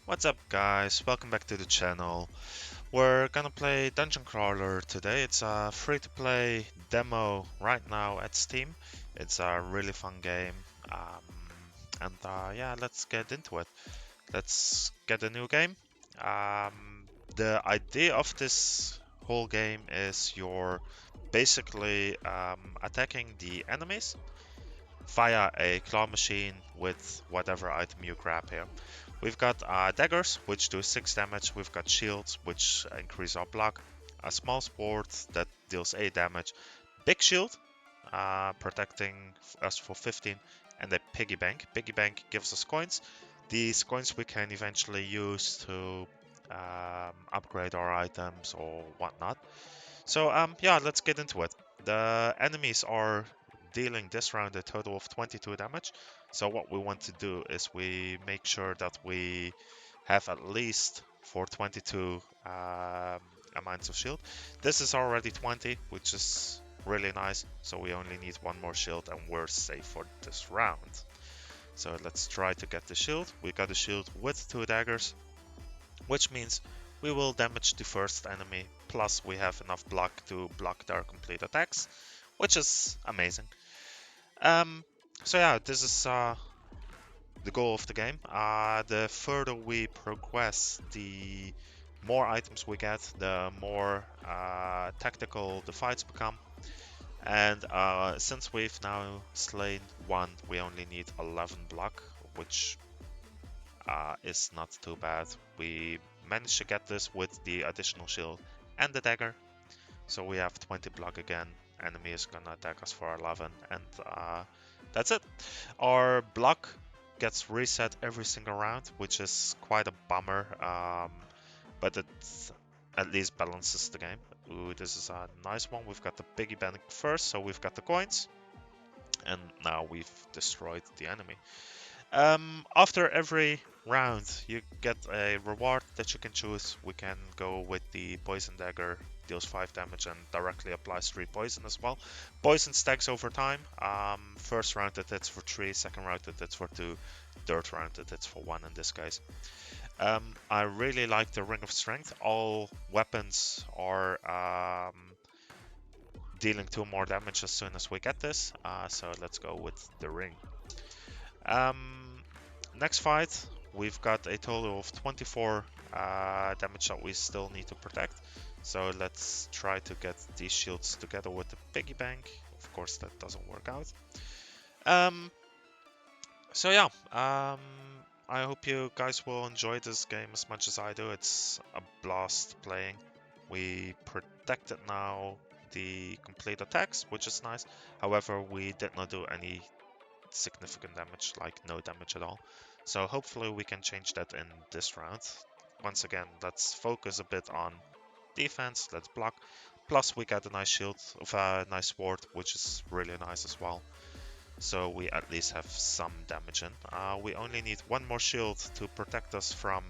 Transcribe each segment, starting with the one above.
What's up guys, welcome back to the channel. We're gonna play Dungeon Clawler today. It's a free-to-play demo right now at Steam. It's a really fun game. Yeah, let's get into it. Let's get a new game. The idea of this whole game is you're basically attacking the enemies via a claw machine with whatever item you grab here. We've got daggers, which do 6 damage. We've got shields, which increase our block. A small sword that deals 8 damage. Big shield, protecting us for 15. And a piggy bank. Piggy bank gives us coins. These coins we can eventually use to upgrade our items or whatnot. So yeah, let's get into it. The enemies are dealing this round a total of 22 damage. So what we want to do is we make sure that we have at least for 22 amounts of shield. This is already 20, which is really nice. So we only need one more shield and we're safe for this round. So let's try to get the shield. We got a shield with 2 daggers, which means we will damage the first enemy, plus we have enough block to block their complete attacks, which is amazing. Um, so yeah, this is the goal of the game. The further we progress, the more items we get, the more tactical the fights become. And since we've now slain one, we only need 11 block, which is not too bad. We managed to get this with the additional shield and the dagger. So we have 20 block again. Enemy is gonna attack us for 11, and that's it. Our block gets reset every single round, which is quite a bummer, but it at least balances the game. Ooh, this is a nice one. We've got the piggy bank first, so we've got the coins, and now we've destroyed the enemy. After every round, you get a reward that you can choose. We can go with the poison dagger, deals 5 damage and directly applies 3 poison as well. Poison stacks over time. First round it hits for 3, second round it hits for 2, third round it hits for 1 in this case. I really like the Ring of Strength. All weapons are dealing 2 more damage as soon as we get this. So let's go with the ring. Next fight, we've got a total of 24 damage that we still need to protect. So let's try to get these shields together with the piggy bank. Of course, that doesn't work out. So yeah, I hope you guys will enjoy this game as much as I do. It's a blast playing. We protected now the complete attacks, which is nice. However, we did not do any significant damage, like no damage at all. So hopefully we can change that in this round. Once again, let's focus a bit on defense, let's block. Plus we got a nice shield of a nice sword, which is really nice as well. So we at least have some damage in. We only need one more shield to protect us from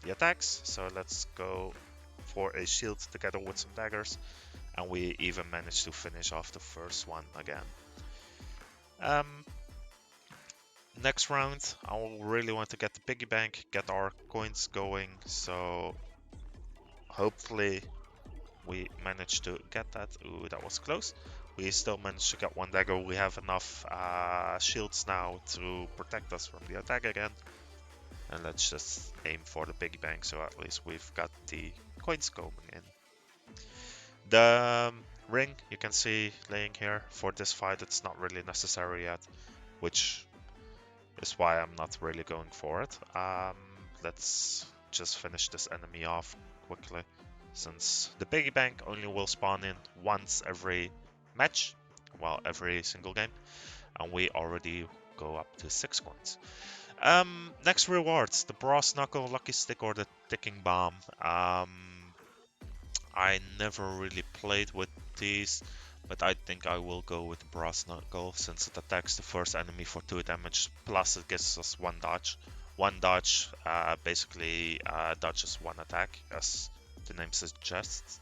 the attacks. So let's go for a shield together with some daggers. And we even managed to finish off the first one again. Next round, I really want to get the piggy bank, get our coins going, so hopefully we manage to get that. Ooh, that was close. We still managed to get one dagger. We have enough shields now to protect us from the attack again. And let's just aim for the piggy bank, so at least we've got the coins going in. The ring, you can see laying here. For this fight, it's not really necessary yet, which is why I'm not really going for it. Let's just finish this enemy off quickly, since the piggy bank only will spawn in once every match, well, every single game, and we already go up to 6 coins. Next rewards, the brass knuckle, lucky stick, or the ticking bomb. I never really played with these, but I think I will go with the brass knuckle, since it attacks the first enemy for 2 damage, plus it gives us 1 dodge. 1 dodge basically dodges 1 attack, as the name suggests.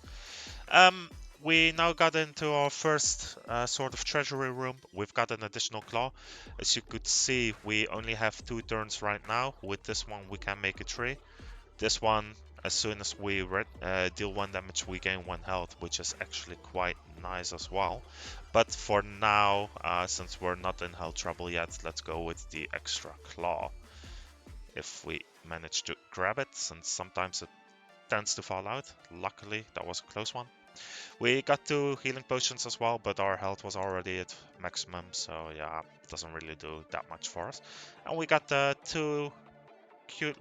We now got into our first sort of treasury room. We've got an additional claw. As you could see, we only have 2 turns right now. With this one we can make it 3. This one, as soon as we deal 1 damage, we gain 1 health, which is actually quite nice as well. But for now, since we're not in health trouble yet, let's go with the extra claw. If we manage to grab it, since sometimes it tends to fall out. Luckily, that was a close one. We got 2 healing potions as well, but our health was already at maximum, so yeah, it doesn't really do that much for us. And we got the 2 cute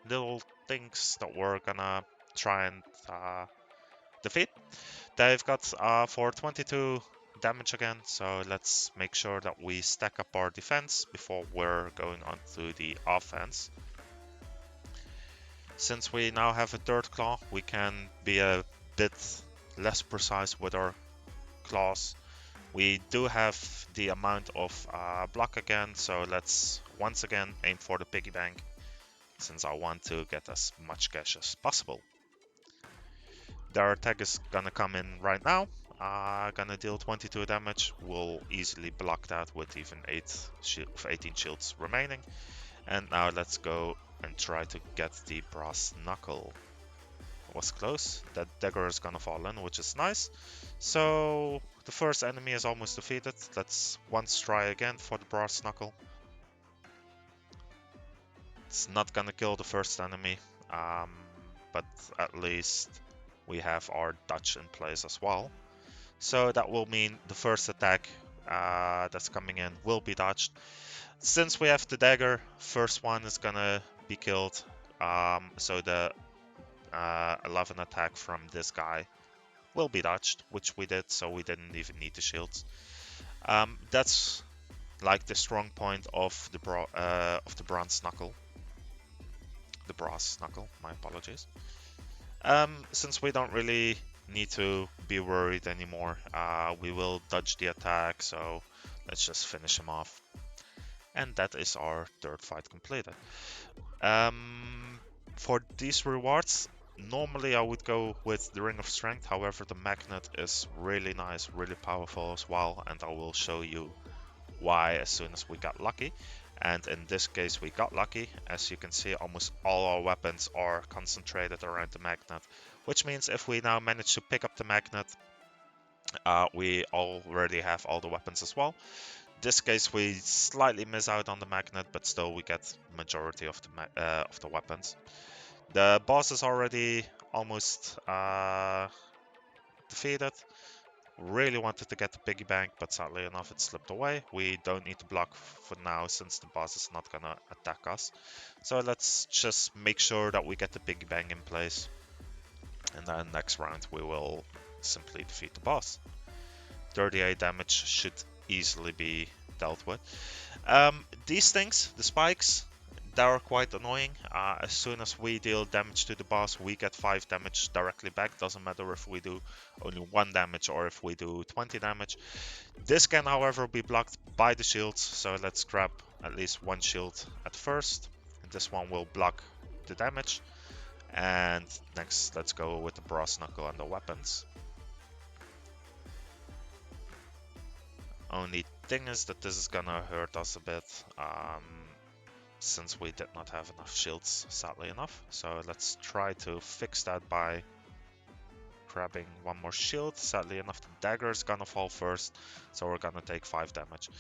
little things that we're gonna try and defeat. They've got for 22 damage again, so let's make sure that we stack up our defense before we're going on to the offense. Since we now have a 3rd claw, we can be a bit less precise with our claws. We do have the amount of block again, so let's once again aim for the piggy bank, since I want to get as much cash as possible. Their attack is gonna come in right now, gonna deal 22 damage, we'll easily block that with even 18 shields remaining. And now let's go and try to get the brass knuckle. Was close. That dagger is gonna fall in, which is nice. So the first enemy is almost defeated. Let's once try again for the brass knuckle. It's not gonna kill the first enemy, but at least we have our dodge in place as well. So that will mean the first attack that's coming in will be dodged. Since we have the dagger, first one is gonna be killed. So the 11 attack from this guy will be dodged, which we did, so we didn't even need the shields. That's like the strong point of the bronze knuckle, the brass knuckle. My apologies. Since we don't really need to be worried anymore, we will dodge the attack. So let's just finish him off, and that is our 3rd fight completed. For these rewards, normally I would go with the Ring of Strength, however the magnet is really nice, really powerful as well, and I will show you why as soon as we got lucky. And in this case we got lucky. As you can see, almost all our weapons are concentrated around the magnet, which means if we now manage to pick up the magnet, we already have all the weapons as well. This case we slightly miss out on the magnet, but still we get majority of the weapons. The boss is already almost defeated. Really wanted to get the piggy bank, but sadly enough it slipped away. We don't need to block for now since the boss is not gonna attack us. So let's just make sure that we get the piggy bank in place. And then next round we will simply defeat the boss. 38 damage should easily be dealt with. These things, the spikes, they are quite annoying. As soon as we deal damage to the boss, we get 5 damage directly back. Doesn't matter if we do only 1 damage or if we do 20 damage. This can, however, be blocked by the shields. So let's grab at least 1 shield at first. And this one will block the damage. And next, let's go with the brass knuckle and the weapons. Only thing is that this is gonna hurt us a bit. Since we did not have enough shields, sadly enough. So let's try to fix that by grabbing 1 more shield. Sadly enough, the dagger is gonna fall first, so we're gonna take 5 damage.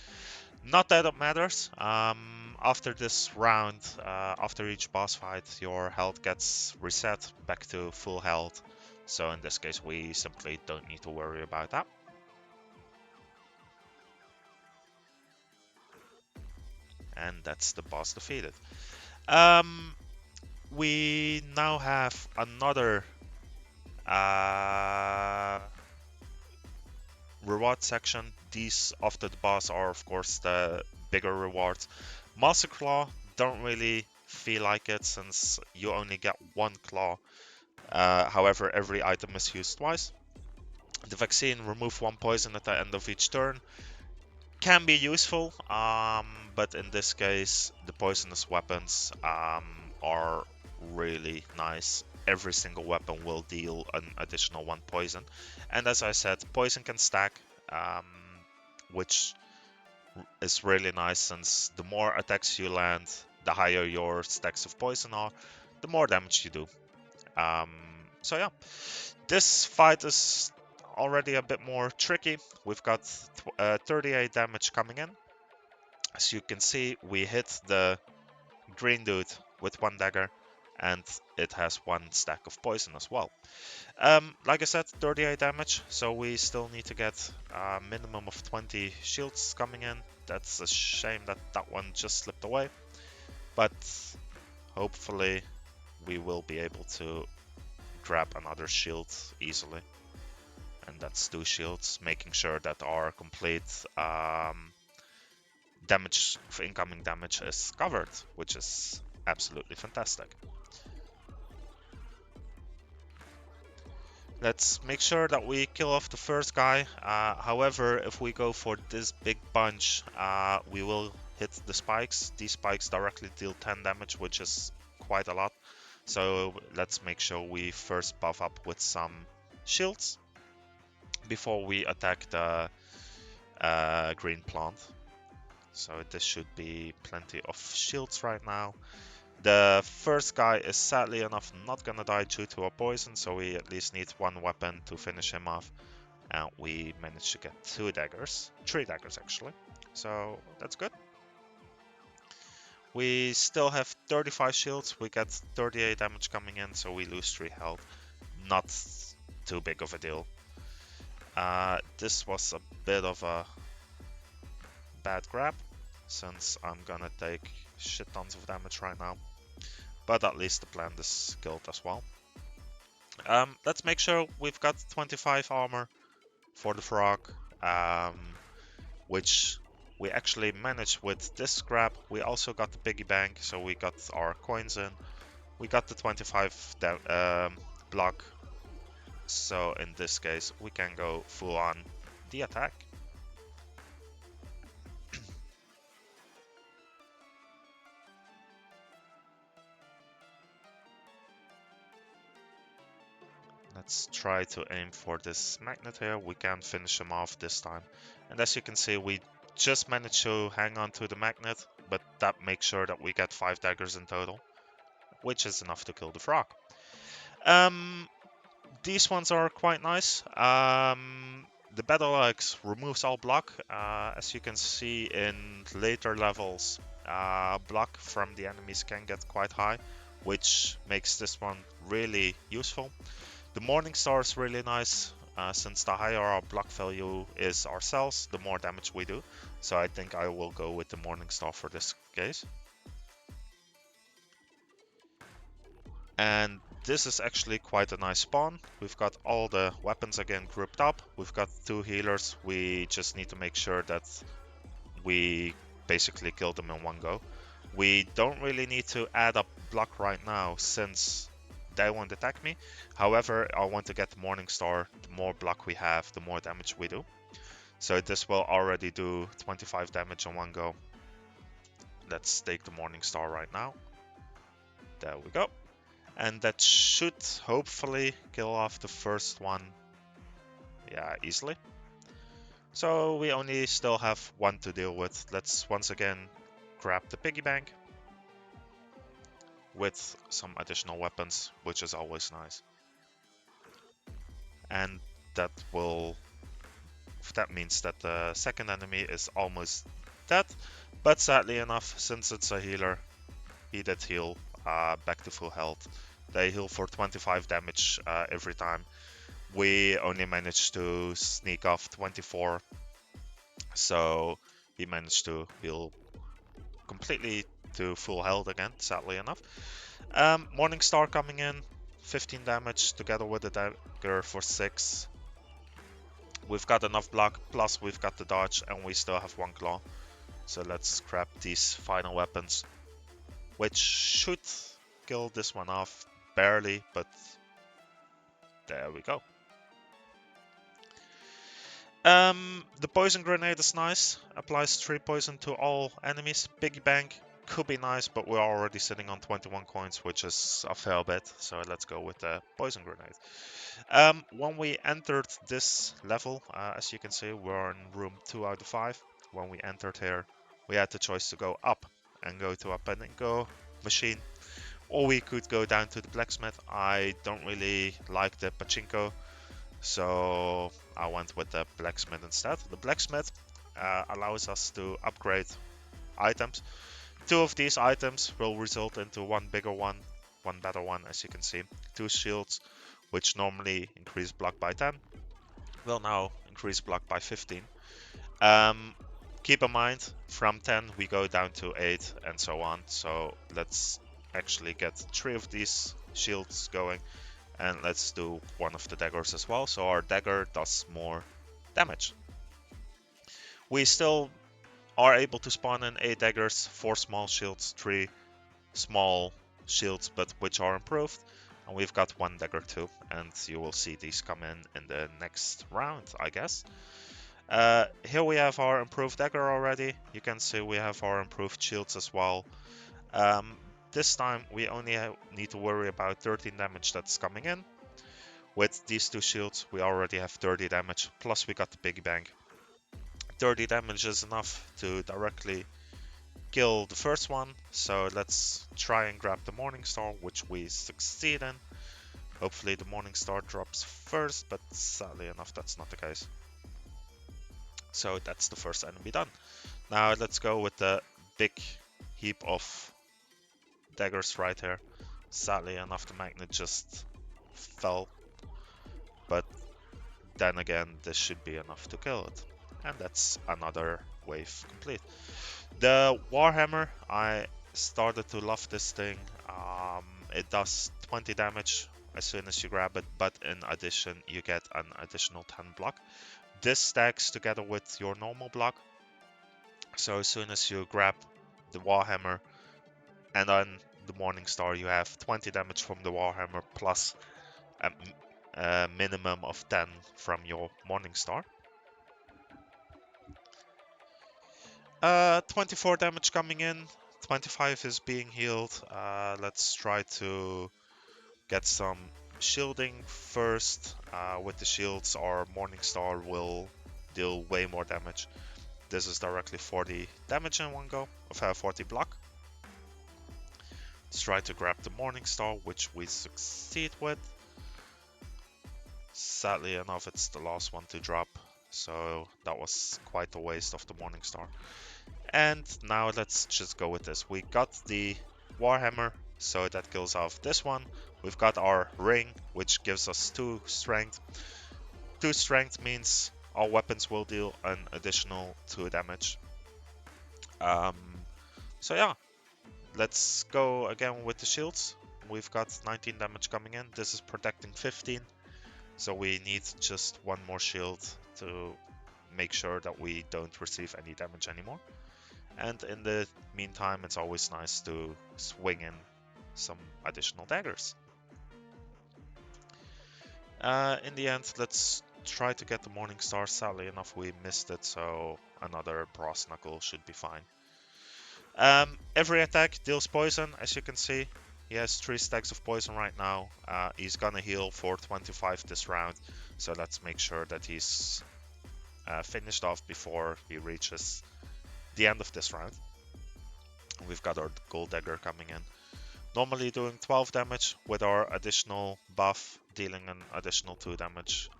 Not that it matters. After this round, after each boss fight, your health gets reset back to full health. So in this case, we simply don't need to worry about that. And that's the boss defeated. We now have another reward section. These after the boss are of course the bigger rewards. Master Claw, don't really feel like it since you only get 1 claw. However, every item is used twice. The vaccine, remove 1 poison at the end of each turn, can be useful, but in this case the poisonous weapons are really nice. Every single weapon will deal an additional 1 poison, and as I said, poison can stack, which is really nice since the more attacks you land, the higher your stacks of poison are. the more damage you do. Um, so yeah, this fight is already a bit more tricky. We've got 38 damage coming in. As you can see, we hit the green dude with one dagger, and it has one stack of poison as well. Like I said, 38 damage, so we still need to get a minimum of 20 shields coming in. That's a shame that that one just slipped away, but hopefully we will be able to grab another shield easily. And that's 2 shields, making sure that our complete damage, incoming damage, is covered, which is absolutely fantastic. Let's make sure that we kill off the first guy. However, if we go for this big bunch, we will hit the spikes. These spikes directly deal 10 damage, which is quite a lot. So let's make sure we first buff up with some shields before we attack the green plant. So this should be plenty of shields right now. The first guy is sadly enough not gonna die due to a poison, so we at least need one weapon to finish him off. And we managed to get 2 daggers, 3 daggers actually. So that's good. We still have 35 shields, we get 38 damage coming in, so we lose 3 health. Not too big of a deal. This was a bit of a bad grab, since I'm gonna take shit tons of damage right now. But at least the plant is killed as well. Let's make sure we've got 25 armor for the frog, which we actually managed with this grab. We also got the piggy bank, so we got our coins in. We got the 25 block, so in this case we can go full on the attack. Let's try to aim for this magnet here. We can finish him off this time. And as you can see, we just managed to hang on to the magnet, but that makes sure that we get 5 daggers in total, which is enough to kill the frog. These ones are quite nice. The Battle Axe removes all block. As you can see in later levels, block from the enemies can get quite high, which makes this one really useful. The Morning Star is really nice, since the higher our block value is ourselves, the more damage we do. So I think I will go with the Morning Star for this case. And this is actually quite a nice spawn. We've got all the weapons again grouped up. We've got 2 healers. We just need to make sure that we basically kill them in one go. We don't really need to add up block right now, since they won't attack me. However, I want to get the Morning Star. The more block we have, the more damage we do. So this will already do 25 damage in one go. Let's take the Morning Star right now. There we go. And that should hopefully kill off the first one, yeah, easily. So we only still have one to deal with. Let's once again grab the piggy bank with some additional weapons, which is always nice. And that means that the second enemy is almost dead, but sadly enough, since it's a healer, he did heal back to full health. They heal for 25 damage every time. We only managed to sneak off 24, so he managed to heal completely to full health again, sadly enough. Morning Star coming in, 15 damage together with the dagger for 6. We've got enough block, plus we've got the dodge, and we still have 1 claw. So let's grab these final weapons, which should kill this one off, barely, but there we go. The poison grenade is nice, applies 3 poison to all enemies. Piggy bank could be nice, but we're already sitting on 21 coins, which is a fair bit, so let's go with the poison grenade. When we entered this level, as you can see, we're in room 2 out of 5. When we entered here, we had the choice to go up and go to a pachinko machine, Or we could go down to the blacksmith. I don't really like the pachinko, so I went with the blacksmith instead. The blacksmith allows us to upgrade items. 2 of these items will result into one bigger one, one better one, as you can see. 2 shields, which normally increase block by 10, will now increase block by 15. Keep in mind, from 10 we go down to 8 and so on. So let's actually get 3 of these shields going, and let's do one of the daggers as well. So our dagger does more damage. We still are able to spawn in 8 daggers, 4 small shields, 3 small shields, but which are improved. And we've got 1 dagger too, and you will see these come in the next round, I guess. Here we have our improved dagger already. You can see we have our improved shields as well. This time we only need to worry about 13 damage that's coming in. With these 2 shields we already have 30 damage, plus we got the big bang. 30 damage is enough to directly kill the first one, so let's try and grab the Morning Star, which we succeed in. Hopefully the Morning Star drops first, but sadly enough that's not the case. So that's the first enemy done. Now let's go with the big heap of daggers right here. Sadly enough the magnet just fell, but then again this should be enough to kill it. And that's another wave complete. The Warhammer, I started to love this thing. It does 20 damage as soon as you grab it, but in addition you get an additional 10 block. This stacks together with your normal block, so as soon as you grab the Warhammer and then the Morning Star, you have 20 damage from the Warhammer plus a minimum of 10 from your Morning Star. 24 damage coming in, 25 is being healed. Let's try to get some shielding first. With the shields, our Morning Star will deal way more damage. This is directly 40 damage in one go, of 40 block. Let's try to grab the Morning Star, which we succeed with. Sadly enough, it's the last one to drop, so that was quite a waste of the Morning Star. And now let's just go with this. We got the Warhammer, so that kills off this one. We've got our ring, which gives us 2 strength. 2 strength means our weapons will deal an additional 2 damage. So yeah, let's go again with the shields. We've got 19 damage coming in. This is protecting 15, so we need just 1 more shield to make sure that we don't receive any damage anymore. And in the meantime, it's always nice to swing in some additional daggers. In the end, let's try to get the Morning Star. Sadly enough, we missed it, so another Brass Knuckle should be fine. Every attack deals poison, as you can see. He has 3 stacks of poison right now. He's gonna heal for 25 this round, so let's make sure that he's finished off before he reaches the end of this round. We've got our Gold Dagger coming in. Normally doing 12 damage, with our additional buff dealing an additional 2 damage,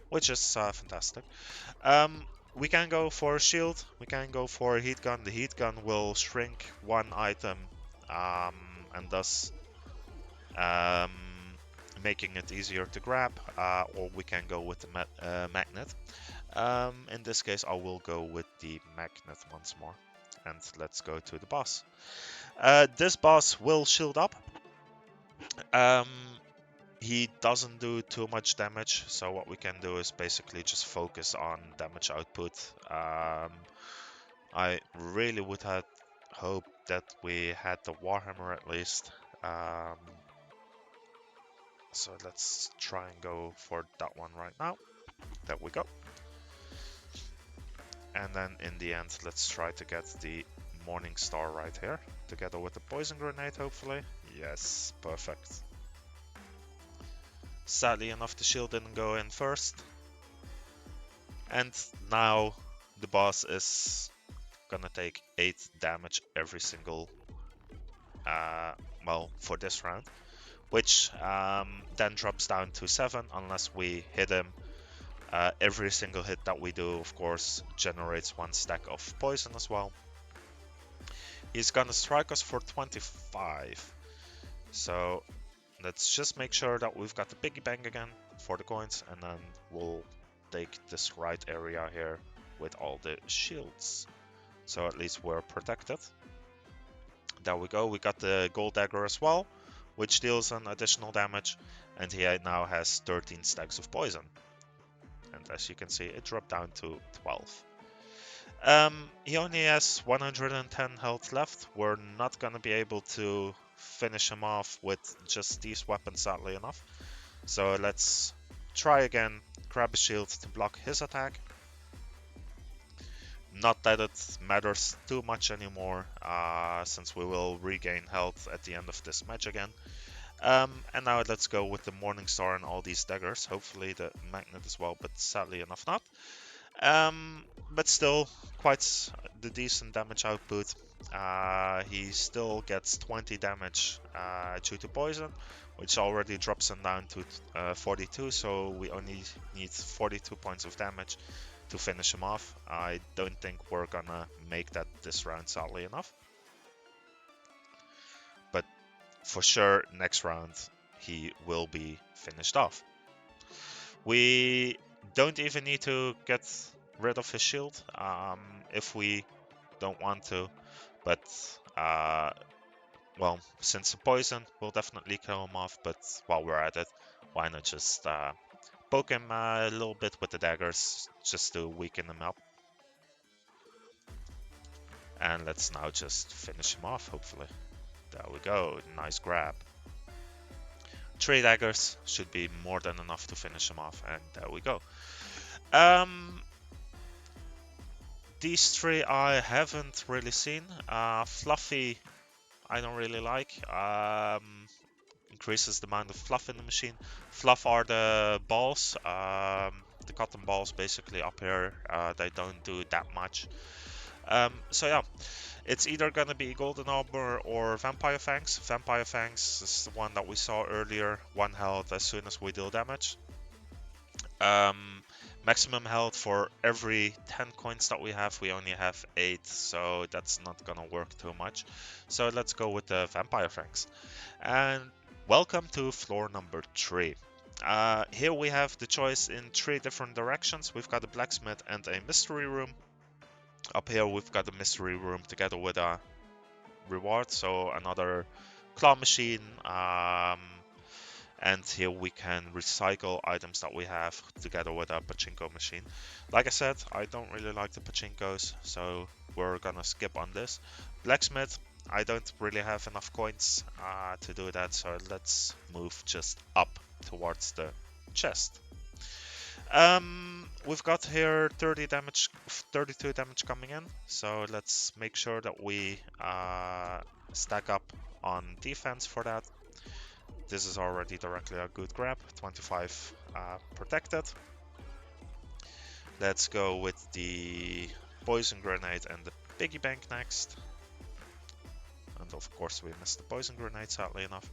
which is fantastic. We can go for a shield, we can go for a heat gun. The heat gun will shrink 1 item and thus making it easier to grab, or we can go with the magnet. In this case I will go with the magnet once more, and let's go to the boss. This boss will shield up. He doesn't do too much damage, so what we can do is basically just focus on damage output. I really would have hoped that we had the Warhammer at least. So let's try and go for that one right now. There we go. And then in the end, let's try to get the Morning Star right here, together with the Poison Grenade, hopefully. Yes, perfect. Sadly enough, the shield didn't go in first. And now the boss is gonna take 8 damage every single well, for this round, which then drops down to 7 unless we hit him. Every single hit that we do, of course, generates 1 stack of poison as well. He's gonna strike us for 25. So let's just make sure that we've got the piggy bank again for the coins, and then we'll take this right area here with all the shields. So at least we're protected. There we go, we got the gold dagger as well, which deals an additional damage, and he now has 13 stacks of poison. And as you can see, it dropped down to 12. He only has 110 health left. We're not gonna be able to finish him off with just these weapons, sadly enough. So let's try again, grab a shield to block his attack. Not that it matters too much anymore, since we will regain health at the end of this match again. And now let's go with the Morning Star and all these daggers. Hopefully the magnet as well, but sadly enough not. But still, quite the decent damage output. He still gets 20 damage due to poison, which already drops him down to 42, so we only need 42 points of damage to finish him off. I don't think we're gonna make that this round, sadly enough. But for sure, next round, he will be finished off. We don't even need to get rid of his shield if we don't want to, but well, since the poison will definitely kill him off, but while we're at it, why not just poke him a little bit with the daggers just to weaken him up. And let's now just finish him off, hopefully. There we go, nice grab. 3 daggers should be more than enough to finish him off, and there we go. These 3 I haven't really seen. Fluffy, I don't really like. Increases the amount of fluff in the machine. Fluff are the balls, the cotton balls basically up here. They don't do that much. So yeah, it's either gonna be Golden Armor or Vampire Fangs. Vampire Fangs is the one that we saw earlier. 1 health as soon as we deal damage. Maximum health for every 10 coins that we have, we only have 8, so that's not gonna work too much. So let's go with the Vampire Fangs. And welcome to floor number 3. Here we have the choice in 3 different directions. We've got a blacksmith and a mystery room. Up here we've got a mystery room together with a reward, so another claw machine, and here we can recycle items that we have together with a pachinko machine. Like I said, I don't really like the pachinkos, so we're gonna skip on this. Blacksmith, I don't really have enough coins to do that, so let's move just up towards the chest. We've got here 32 damage coming in, so let's make sure that we stack up on defense for that. This is already directly a good grab, 25 protected. Let's go with the poison grenade and the piggy bank next. And of course we missed the poison grenade, sadly enough.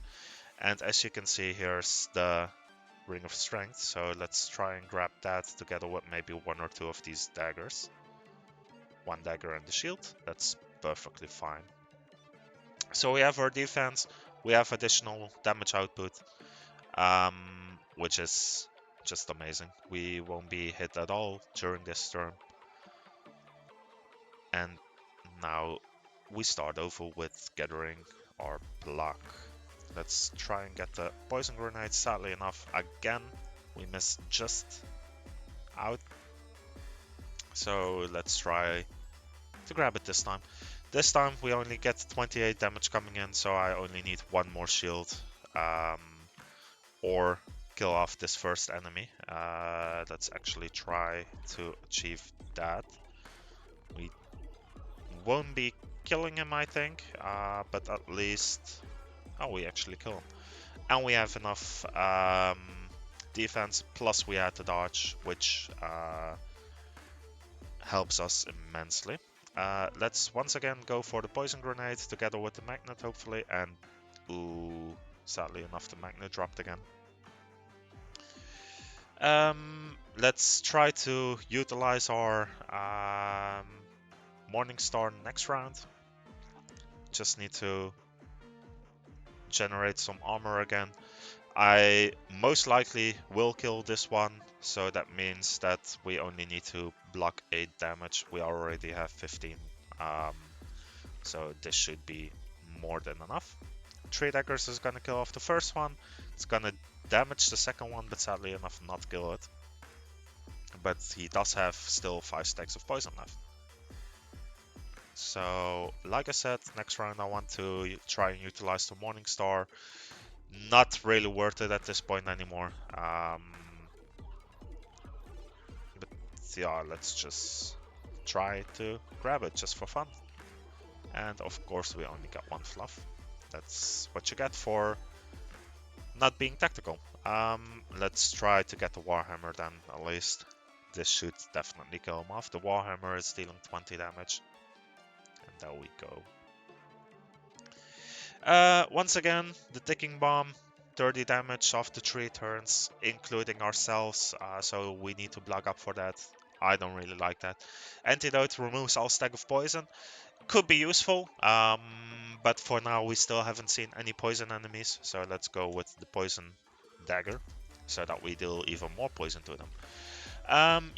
And as you can see, here's the Ring of Strength, so let's try and grab that together with maybe 1 or 2 of these daggers. 1 dagger and the shield, that's perfectly fine. So we have our defense, we have additional damage output, which is just amazing. We won't be hit at all during this turn. And now we start over with gathering our block. Let's try and get the poison grenade. Sadly enough, again, we missed just out. So let's try to grab it this time. This time we only get 28 damage coming in, so I only need 1 more shield or kill off this first enemy. Let's actually try to achieve that. We won't be killing him, I think, but at least... Oh, we actually kill him. And we have enough defense, plus we had the dodge, which helps us immensely. Let's once again go for the poison grenade together with the magnet, hopefully, and ooh, sadly enough, the magnet dropped again. Let's try to utilize our Morning Star next round. Just need to generate some armor again. I most likely will kill this one, so that means that we only need to block 8 damage. We already have 15, so this should be more than enough. 3 daggers is gonna kill off the first one. It's gonna damage the second one, but sadly enough not kill it. But he does have still 5 stacks of poison left. So, like I said, next round I want to try and utilize the Morning Star. Not really worth it at this point anymore. But yeah, let's just try to grab it just for fun. And of course we only got 1 fluff. That's what you get for not being tactical. Let's try to get the Warhammer then, at least. This should definitely kill him off. The Warhammer is dealing 20 damage. And there we go. Once again, the ticking bomb, 30 damage after 3 turns, including ourselves, so we need to block up for that. I don't really like that. Antidote removes all stack of poison. Could be useful, but for now we still haven't seen any poison enemies, so let's go with the poison dagger, so that we deal even more poison to them.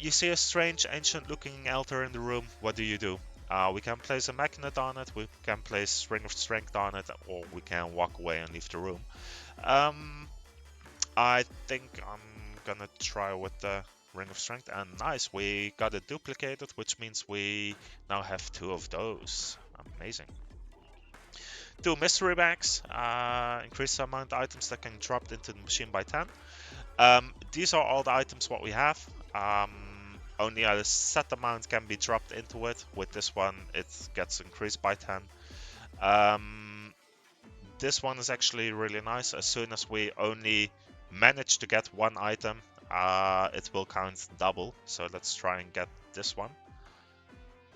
You see a strange ancient looking altar in the room. What do? We can place a magnet on it, we can place Ring of Strength on it, or we can walk away and leave the room. I think I'm gonna try with the Ring of Strength, and nice, we got it duplicated, which means we now have 2 of those. Amazing. 2 mystery bags, increase the amount of items that can be dropped into the machine by 10. These are all the items what we have. Only a set amount can be dropped into it. With this one, it gets increased by 10. This one is actually really nice. As soon as we only manage to get 1 item, it will count double. So let's try and get this one.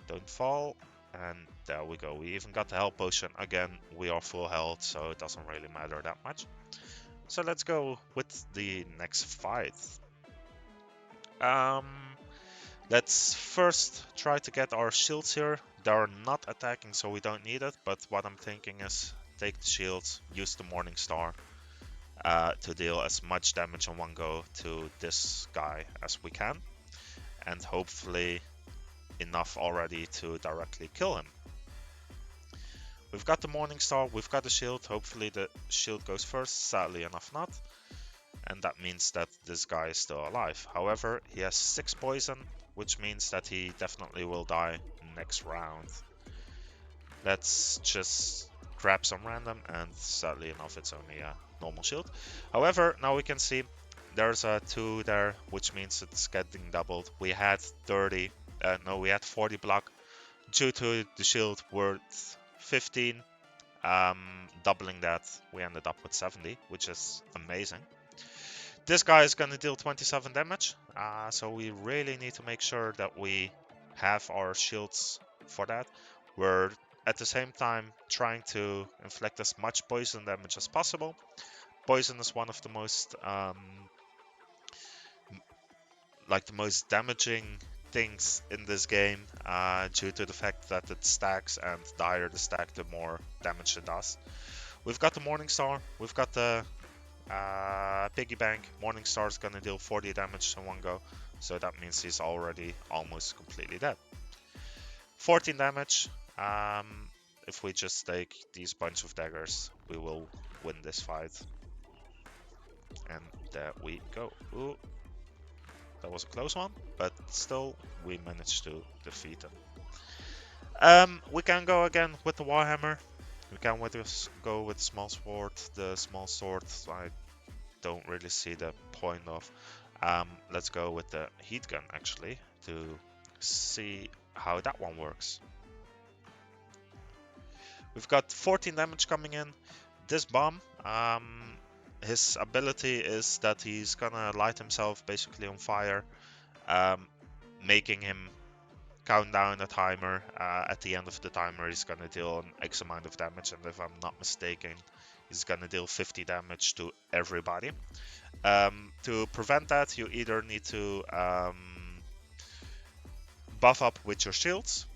Don't fall. And there we go. We even got the health potion. Again, we are full health, so it doesn't really matter that much. So let's go with the next fight. Let's first try to get our shields here. They're not attacking, so we don't need it. But what I'm thinking is take the shields, use the Morning Star to deal as much damage in one go to this guy as we can. And hopefully enough already to directly kill him. We've got the Morning Star, we've got the shield. Hopefully the shield goes first, sadly enough not. And that means that this guy is still alive. However, he has 6 poison, which means that he definitely will die next round. Let's just grab some random, and sadly enough it's only a normal shield. However, now we can see there's a 2 there, which means it's getting doubled. We had 40 block. Due to the shield worth 15, doubling that, we ended up with 70, which is amazing. This guy is going to deal 27 damage, so we really need to make sure that we have our shields for that. We're at the same time trying to inflict as much poison damage as possible. Poison is one of the most the most damaging things in this game, due to the fact that it stacks, and the higher the stack, the more damage it does. We've got the Morning Star, we've got the piggy bank. Morning Star is gonna deal 40 damage in one go, so that means he's already almost completely dead. 14 damage. If we just take these bunch of daggers, we will win this fight. And there we go. Ooh, that was a close one, but still we managed to defeat him. We can go again with the Warhammer. We can go with the small sword. The small sword I don't really see the point of. Let's go with the heat gun actually to see how that one works. We've got 14 damage coming in. This bomb, his ability is that he's gonna light himself basically on fire, making him count down a timer. At the end of the timer, he's gonna deal an X amount of damage, and if I'm not mistaken, he's gonna deal 50 damage to everybody. To prevent that, you either need to buff up with your shields,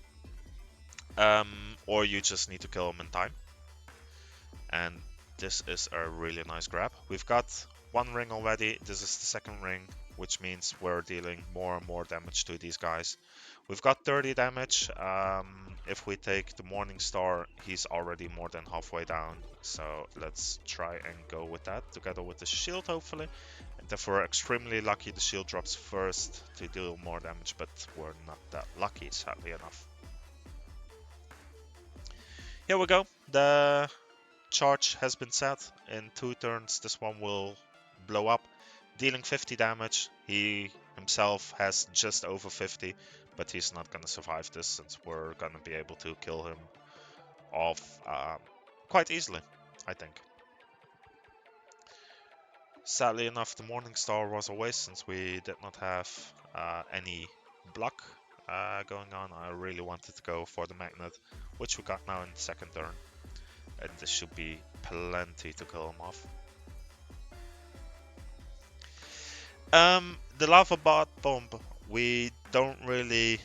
or you just need to kill him in time. And this is a really nice grab. We've got one ring already. This is the second ring, which means we're dealing more and more damage to these guys. We've got 30 damage. If we take the Morning Star, he's already more than halfway down. So let's try and go with that together with the shield, hopefully. And if we're extremely lucky, the shield drops first to deal more damage, but we're not that lucky, sadly enough. Here we go. The charge has been set. In 2 turns, this one will blow up, dealing 50 damage. He himself has just over 50, but he's not going to survive this since we're going to be able to kill him off quite easily, I think. Sadly enough, the Morning Star was a waste since we did not have any block going on. I really wanted to go for the Magnet, which we got now in the second turn. And this should be plenty to kill him off. The Lava Bomb, we don't really...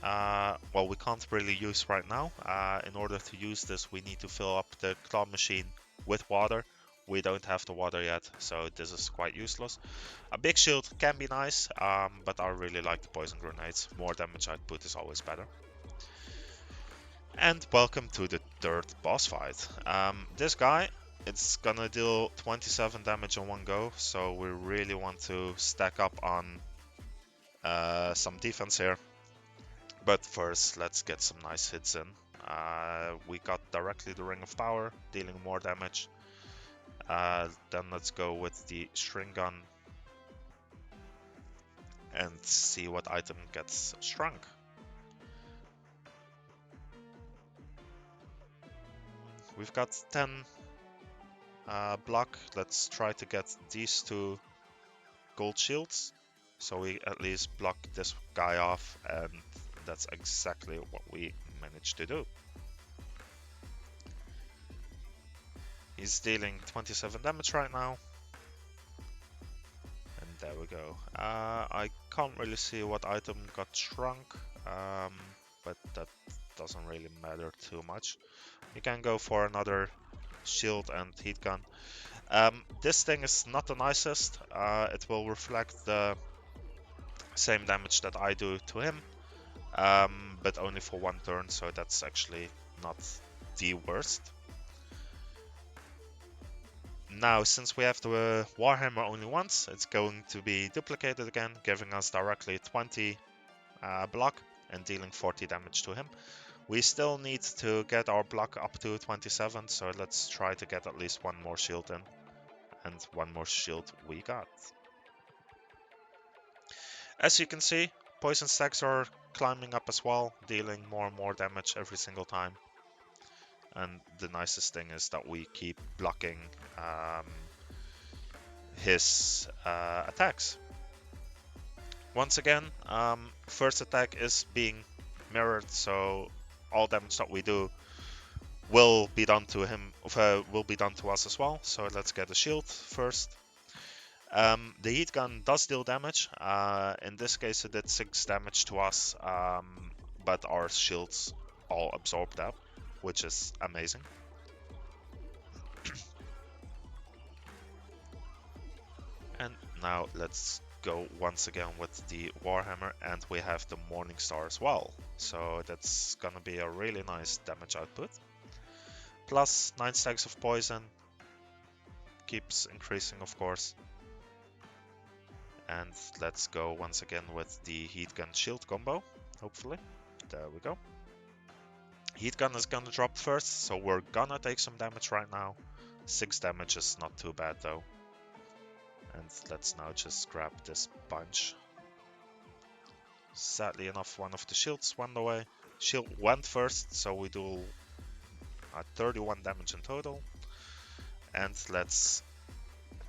well, we can't really use right now. In order to use this, we need to fill up the claw machine with water. We don't have the water yet, so this is quite useless. A big shield can be nice, but I really like the poison grenades. More damage output is always better. And welcome to the third boss fight. This guy, it's gonna deal 27 damage in one go, so we really want to stack up on some defense here. But first, let's get some nice hits in. We got directly the Ring of Power, dealing more damage. Then let's go with the String Gun and see what item gets shrunk. We've got 10 block. Let's try to get these 2 gold shields, so we at least block this guy off, and that's exactly what we managed to do. He's dealing 27 damage right now. And there we go. I can't really see what item got shrunk, but that doesn't really matter too much. You can go for another shield and heat gun. This thing is not the nicest. It will reflect the same damage that I do to him, but only for 1 turn, so that's actually not the worst. Now, since we have the Warhammer only once, it's going to be duplicated again, giving us directly 20 block and dealing 40 damage to him. We still need to get our block up to 27, so let's try to get at least 1 more shield in. And 1 more shield we got. As you can see, poison stacks are climbing up as well, dealing more and more damage every single time. And the nicest thing is that we keep blocking his attacks. Once again, first attack is being mirrored, so all damage that we do will be done to him, will be done to us as well. So let's get a shield first. The heat gun does deal damage. In this case, it did 6 damage to us, but our shields all absorb that, which is amazing. And now let's go once again with the Warhammer, and we have the Morning Star as well. So that's gonna be a really nice damage output. Plus 9 stacks of poison. Keeps increasing, of course. And let's go once again with the heat gun shield combo, hopefully. There we go. Heat gun is gonna drop first, so we're gonna take some damage right now. 6 damage is not too bad though. And let's now just grab this bunch. Sadly enough, one of the shields went away. Shield went first, so we do 31 damage in total. And let's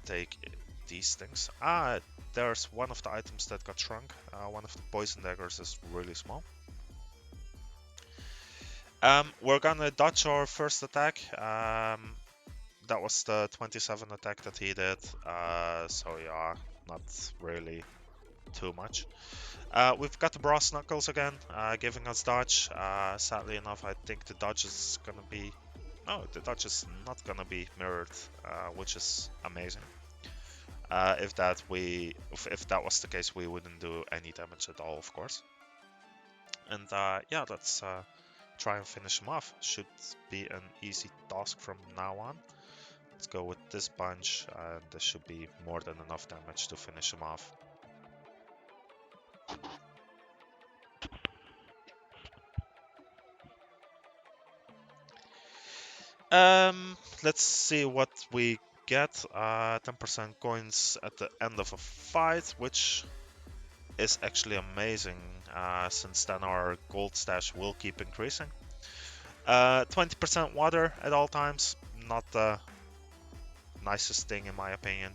take these things. There's one of the items that got shrunk. One of the poison daggers is really small. We're gonna dodge our first attack. That was the 27 attack that he did. So yeah, not really too much. We've got the brass knuckles again, giving us dodge. Sadly enough, I think the dodge is gonna be... No, the dodge is not gonna be mirrored, which is amazing. If that was the case, we wouldn't do any damage at all, of course. And yeah, let's try and finish him off. Should be an easy task from now on. Let's go with this bunch, and this should be more than enough damage to finish him off. Let's see what we get. 10% coins at the end of a fight, which is actually amazing, since then our gold stash will keep increasing. 20% water at all times, not the nicest thing in my opinion.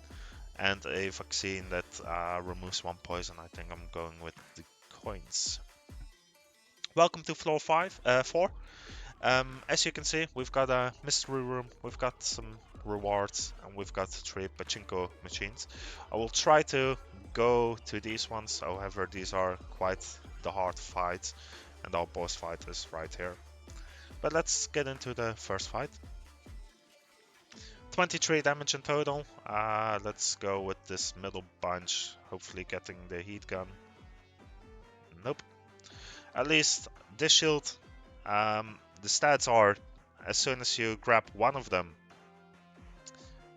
And a vaccine that removes 1 poison. I think I'm going with the coins. Welcome to floor 4. As you can see, we've got a mystery room, we've got some rewards, and we've got 3 pachinko machines. I will try to go to these ones, however these are quite the hard fights, and our boss fight is right here. But let's get into the first fight. 23 damage in total. Let's go with this middle bunch, hopefully getting the heat gun. Nope. At least this shield, the stats are, as soon as you grab one of them,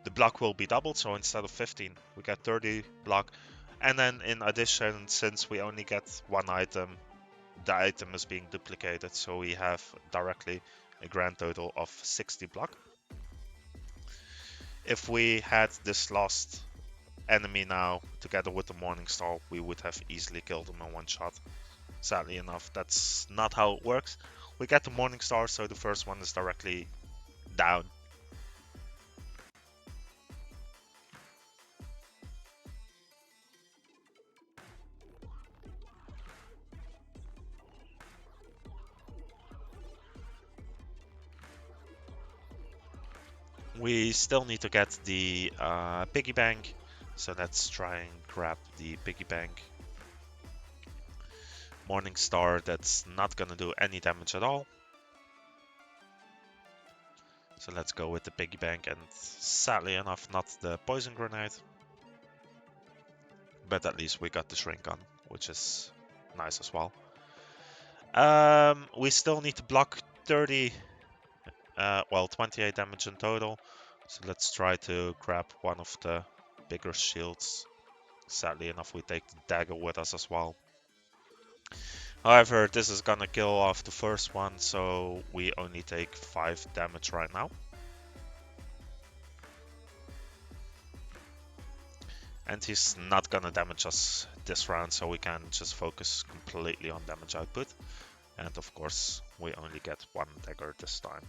the block will be doubled, so instead of 15, we get 30 block. And then in addition, since we only get one item, the item is being duplicated, so we have directly a grand total of 60 block. If we had this last enemy now, together with the Morning Star, we would have easily killed him in one shot. Sadly enough, that's not how it works. We get the Morning Star, so the first one is directly down. We still need to get the piggy bank, so let's try and grab the piggy bank. Morning Star, that's not gonna do any damage at all. So let's go with the piggy bank, and sadly enough, not the poison grenade. But at least we got the shrink gun, which is nice as well. We still need to block 28 damage in total. So let's try to grab one of the bigger shields. Sadly enough, we take the dagger with us as well. However, this is gonna kill off the first one, so we only take 5 damage right now. And he's not gonna damage us this round, so we can just focus completely on damage output. And of course, we only get 1 dagger this time.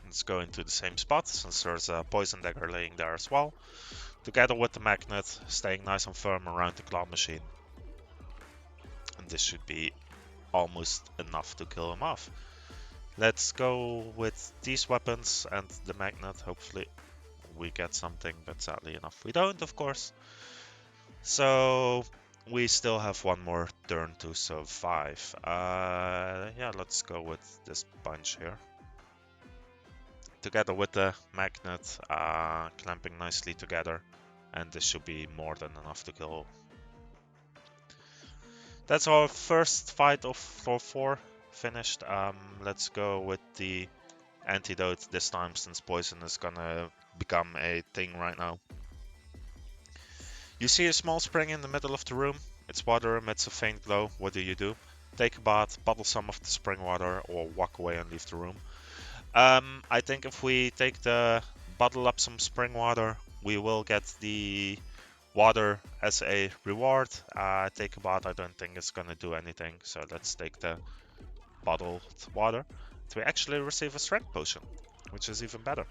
Let's go into the same spot, since there's a poison dagger laying there as well. Together with the magnet, staying nice and firm around the claw machine. And this should be almost enough to kill him off. Let's go with these weapons and the magnet. Hopefully we get something, but sadly enough we don't, of course. So we still have 1 more turn to survive. Yeah, let's go with this bunch here. Together with the magnet, clamping nicely together, and this should be more than enough to kill. That's our first fight of floor 4 finished. Let's go with the antidote this time, since poison is gonna become a thing right now. You see a small spring in the middle of the room. Its water emits a faint glow. What do? Take a bath, bottle some of the spring water, or walk away and leave the room. I think if we take the bottle up some spring water, we will get the water as a reward. Take a bath, I don't think it's gonna do anything, so let's take the bottled water. We actually receive a strength potion, which is even better.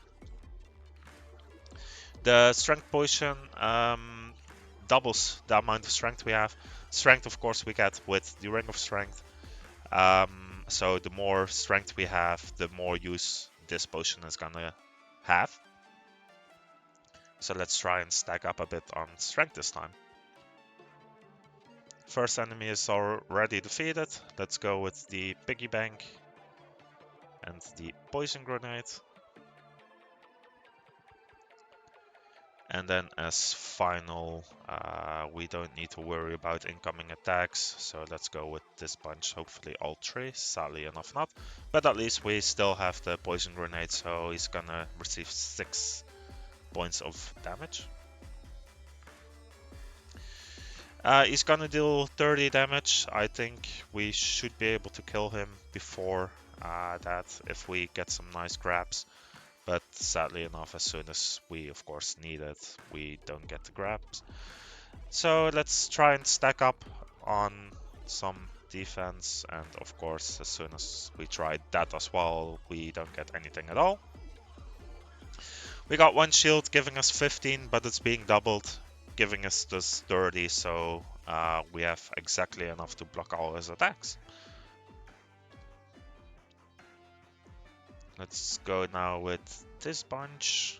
The strength potion doubles the amount of strength we have. Strength, of course, we get with the Ring of Strength. So the more strength we have, the more use this potion is gonna have. So let's try and stack up a bit on strength this time. First enemy is already defeated. Let's go with the piggy bank and the poison grenade. And then as final, we don't need to worry about incoming attacks. So let's go with this bunch, hopefully all three, sadly enough not. But at least we still have the poison grenade, so he's gonna receive 6 points of damage. He's gonna deal 30 damage. I think we should be able to kill him before that if we get some nice grabs. But sadly enough, as soon as we of course need it, we don't get the grabs. So let's try and stack up on some defense, and of course as soon as we try that as well, we don't get anything at all. We got one shield giving us 15, but it's being doubled, giving us just 30, so we have exactly enough to block all his attacks. Let's go now with this bunch.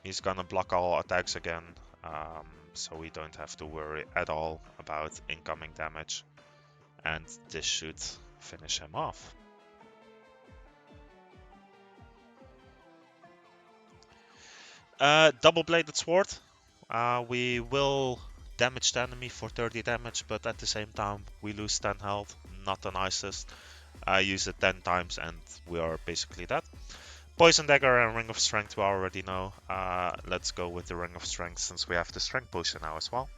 He's gonna block all attacks again, so we don't have to worry at all about incoming damage. And this should finish him off. Double-bladed sword. We will damage the enemy for 30 damage, but at the same time we lose 10 health. Not the nicest. I use it 10 times and we are basically dead. Poison dagger and ring of strength we already know. Let's go with the ring of strength since we have the strength potion now as well.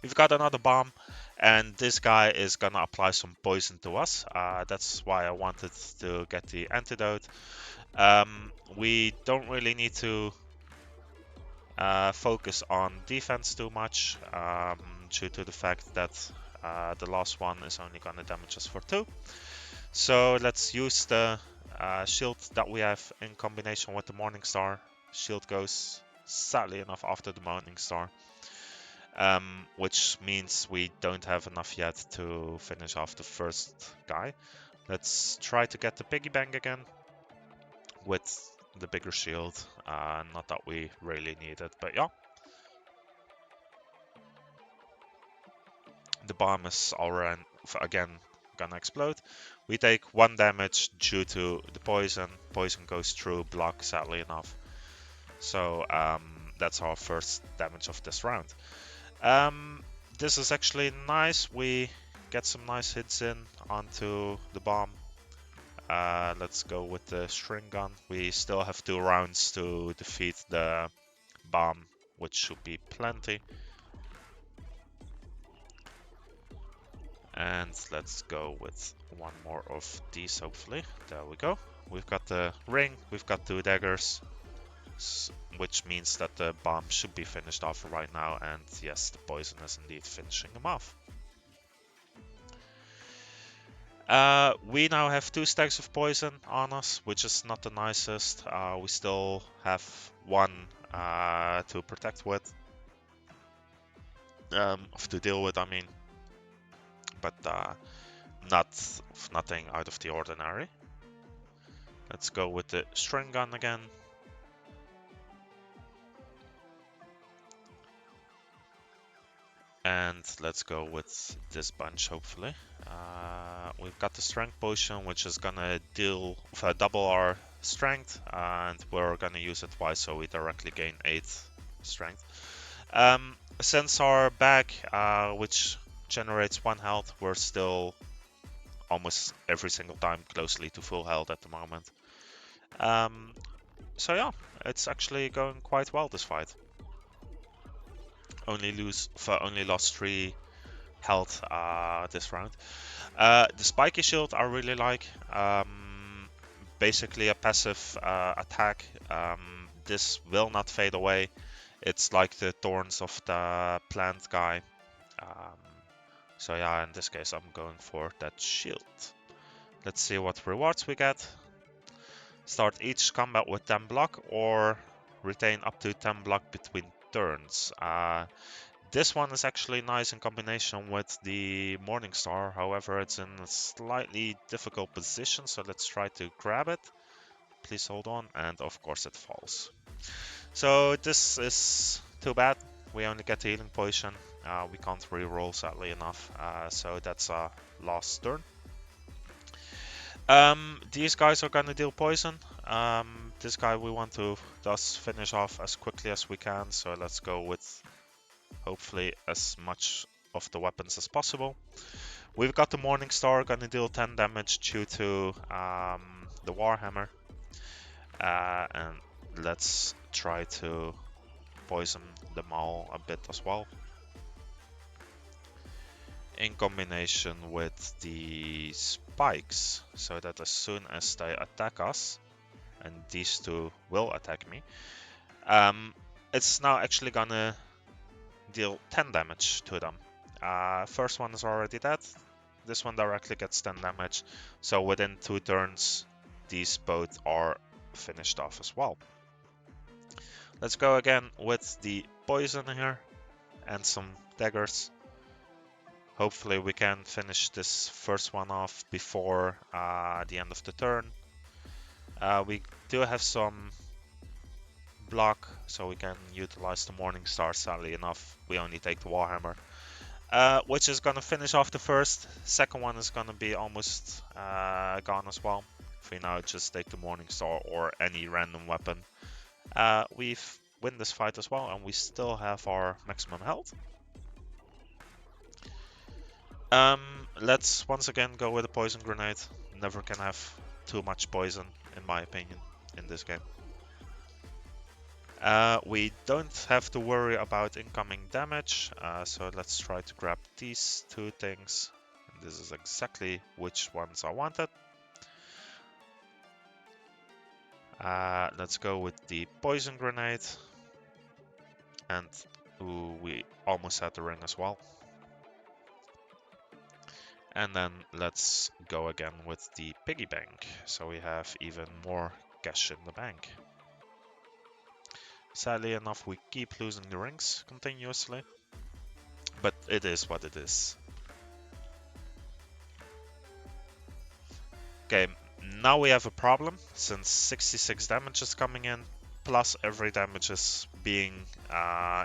We've got another bomb, and this guy is gonna apply some poison to us. That's why I wanted to get the antidote. We don't really need to focus on defense too much, due to the fact that the last one is only gonna damage us for 2. So let's use the shield that we have in combination with the Morning Star. Shield goes, sadly enough, after the Morning Star. Which means we don't have enough yet to finish off the first guy. Let's try to get the piggy bank again with the bigger shield. Not that we really need it, but yeah. The bomb is already again gonna explode. We take 1 damage due to the poison. Poison goes through block, sadly enough. So that's our first damage of this round. This is actually nice. We get some nice hits in onto the bomb. Let's go with the string gun. We still have 2 rounds to defeat the bomb, which should be plenty. And let's go with 1 more of these, hopefully. There we go. We've got the ring, we've got 2 daggers, which means that the bomb should be finished off right now. And yes, the poison is indeed finishing him off. We now have 2 stacks of poison on us, which is not the nicest. We still have 1 to protect with, to deal with, I mean, but nothing out of the ordinary. Let's go with the string gun again. And let's go with this bunch, hopefully. We've got the strength potion, which is gonna double our strength, and we're gonna use it twice, so we directly gain 8 strength. Since our bag, which generates 1 health, we're still almost every single time closely to full health at the moment. So yeah, it's actually going quite well, this fight. Only lost 3 health this round. The spiky shield I really like. Basically a passive attack. This will not fade away. It's like the thorns of the plant guy. So yeah, in this case I'm going for that shield. Let's see what rewards we get. Start each combat with 10 block or retain up to 10 block between turns. This one is actually nice in combination with the Morningstar, however it's in a slightly difficult position, so let's try to grab it. Please hold on, and of course it falls. So this is too bad, we only get the healing potion, we can't reroll sadly enough, so that's a lost turn. These guys are gonna deal poison. This guy we want to thus finish off as quickly as we can, so let's go with hopefully as much of the weapons as possible. We've got the Morningstar, gonna deal 10 damage due to the Warhammer. And let's try to poison them all a bit as well. In combination with the spikes, so that as soon as they attack us, and these two will attack me, it's now actually gonna deal 10 damage to them. First one is already dead, this one directly gets 10 damage, so within 2 turns these both are finished off as well. Let's go again with the poison here and some daggers. Hopefully we can finish this first one off before the end of the turn. We do have some block, so we can utilize the Morningstar. Sadly enough, we only take the Warhammer, which is gonna finish off the first. Second one is gonna be almost gone as well. If we now just take the Morningstar or any random weapon, we've win this fight as well, and we still have our maximum health. Let's once again go with a poison grenade. Never can have too much poison, in my opinion, in this game. We don't have to worry about incoming damage, so let's try to grab these two things. And this is exactly which ones I wanted. Let's go with the poison grenade. And ooh, we almost had the ring as well. And then let's go again with the piggy bank, so we have even more cash in the bank. Sadly enough, we keep losing the rings continuously, but it is what it is. Okay, now we have a problem, since 66 damage is coming in, plus every damage is being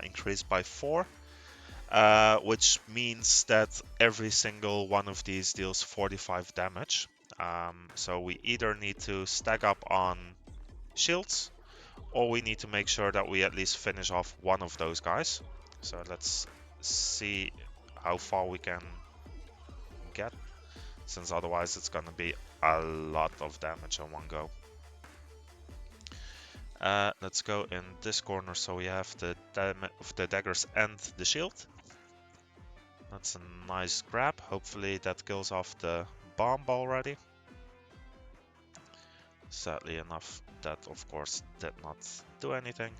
increased by 4. Which means that every single one of these deals 45 damage. So we either need to stack up on shields, or we need to make sure that we at least finish off one of those guys. So let's see how far we can get, since otherwise it's gonna be a lot of damage in one go. Let's go in this corner, so we have the daggers and the shield. That's a nice grab. Hopefully that kills off the bomb already. Sadly enough, that of course did not do anything.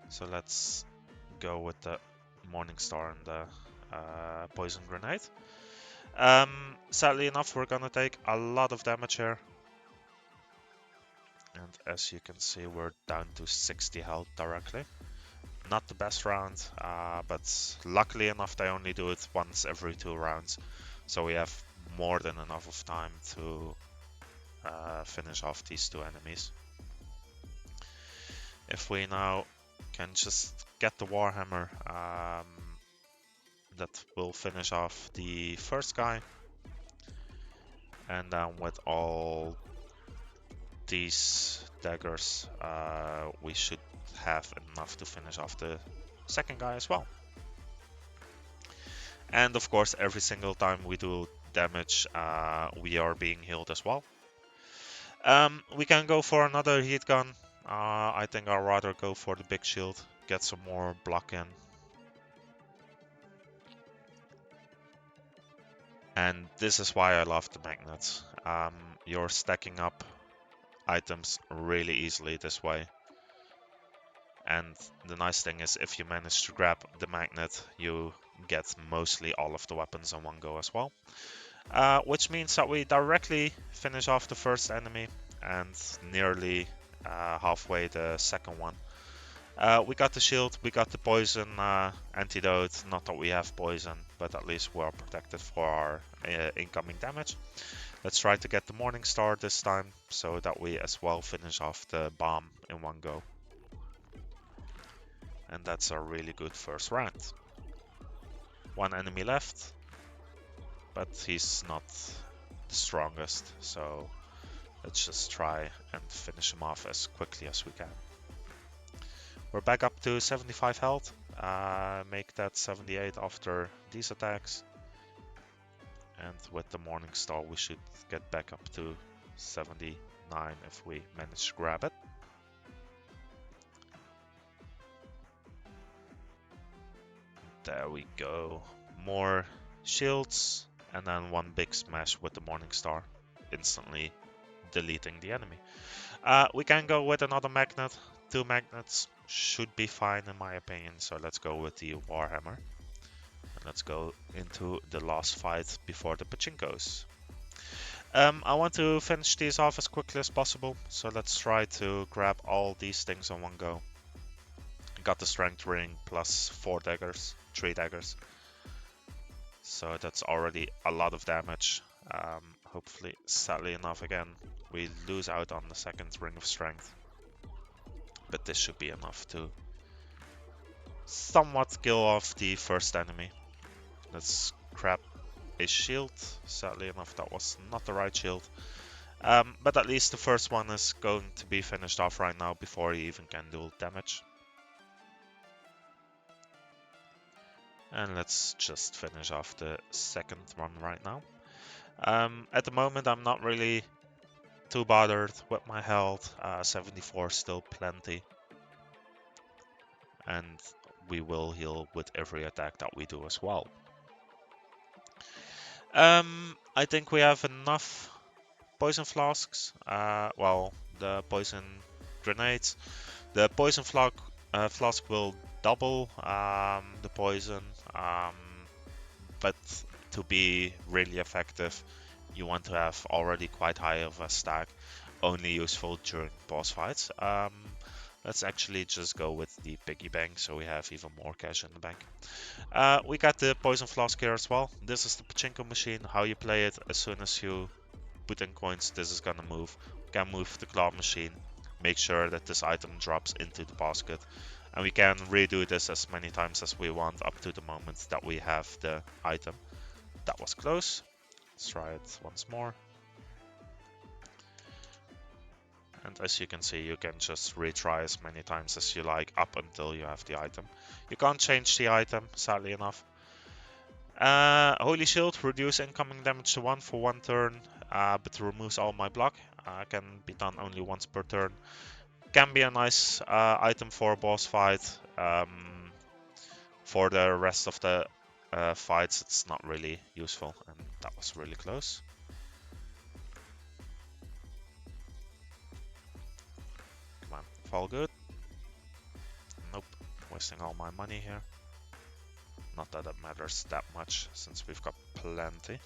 So let's go with the Morningstar and the poison grenade. Sadly enough, we're gonna take a lot of damage here. And as you can see, we're down to 60 health directly. Not the best round, but luckily enough they only do it once every 2 rounds, so we have more than enough of time to finish off these 2 enemies. If we now can just get the Warhammer, that will finish off the first guy, and then with all these daggers we should have enough to finish off the second guy as well. And of course, every single time we do damage, we are being healed as well. We can go for another heat gun. I think I'd rather go for the big shield, get some more block in. And this is why I love the magnets. You're stacking up items really easily this way. And the nice thing is, if you manage to grab the magnet, you get mostly all of the weapons in one go as well. Which means that we directly finish off the first enemy. and nearly halfway the second one. We got the shield, we got the poison antidote. Not that we have poison, but at least we are protected for our incoming damage. Let's try to get the Morning Star this time, so that we as well finish off the bomb in one go. And that's a really good first round. One enemy left, but he's not the strongest, so let's just try and finish him off as quickly as we can. We're back up to 75 health. Make that 78 after these attacks. And with the Morning Star we should get back up to 79 if we manage to grab it. There we go. More shields and then one big smash with the Morning Star, instantly deleting the enemy. We can go with another magnet. 2 magnets should be fine in my opinion, so let's go with the Warhammer. And let's go into the last fight before the pachinkos. I want to finish these off as quickly as possible, so let's try to grab all these things in one go. Got the strength ring plus 4 daggers, 3 daggers. So that's already a lot of damage. Hopefully, sadly enough, again, we lose out on the second ring of strength. But this should be enough to somewhat kill off the first enemy. Let's grab a shield. Sadly enough, that was not the right shield. But at least the first one is going to be finished off right now before he even can do damage. And let's just finish off the second one right now. At the moment, I'm not really too bothered with my health. 74 still plenty. And we will heal with every attack that we do as well. I think we have enough poison flasks. Well, the poison grenades. The poison flask will double the poison, but to be really effective, you want to have already quite high of a stack, only useful during boss fights. Let's actually just go with the piggy bank, so we have even more cash in the bank. We got the poison flask here as well. This is the pachinko machine. How you play it, as soon as you put in coins, this is gonna move. We can move the claw machine, make sure that this item drops into the basket, and we can redo this as many times as we want up to the moment that we have the item. That was close. Let's try it once more. And as you can see, you can just retry as many times as you like up until you have the item. You can't change the item, sadly enough. Holy Shield, reduce incoming damage to 1 for 1 turn, but removes all my block. Can be done only once per turn. Can be a nice item for a boss fight. For the rest of the fights, it's not really useful, and that was really close. Come on, fall good. Nope, wasting all my money here. Not that it matters that much, since we've got plenty.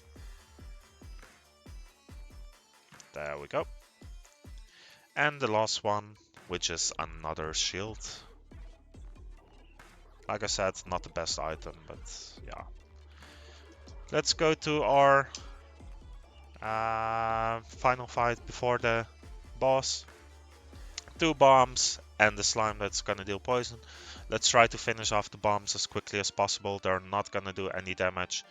There we go. And the last one, which is another shield. Like I said, not the best item, but yeah. Let's go to our final fight before the boss. 2 bombs and the slime that's gonna deal poison. Let's try to finish off the bombs as quickly as possible. They're not gonna do any damage,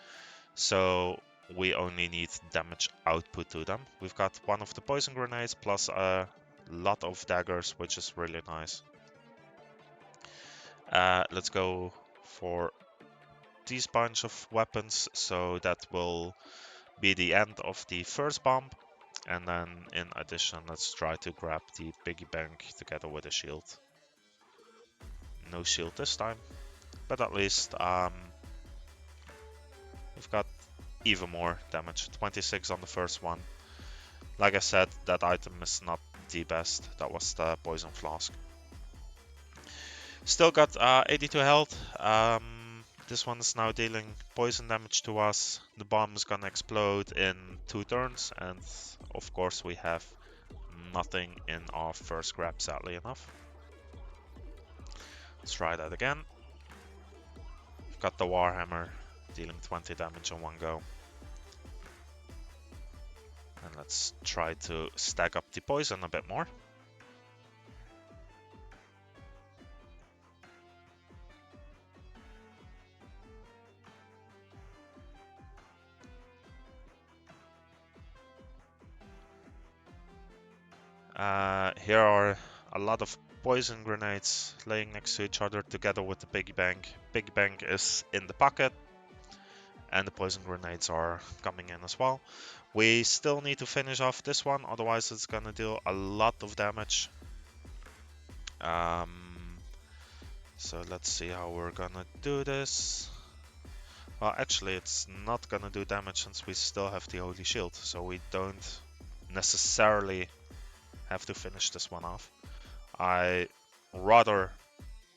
so we only need damage output to them. We've got one of the poison grenades plus a lot of daggers, which is really nice. Let's go for these bunch of weapons, so that will be the end of the first bomb. And then in addition, let's try to grab the piggy bank together with a shield. No shield this time, but at least we've got even more damage. 26 on the first one. Like I said, that item is not the best. That was the poison flask. Still got 82 health. This one is now dealing poison damage to us. The bomb is gonna explode in 2 turns, and of course we have nothing in our first grab, sadly enough. Let's try that again. We've got the Warhammer, dealing 20 damage in one go. And let's try to stack up the poison a bit more. Here are a lot of poison grenades laying next to each other together with the Big Bang. Big Bang is in the pocket, and the poison grenades are coming in as well. We still need to finish off this one, otherwise it's gonna deal a lot of damage. So let's see how we're gonna do this. Well, actually it's not gonna do damage since we still have the Holy Shield, so we don't necessarily have to finish this one off. I rather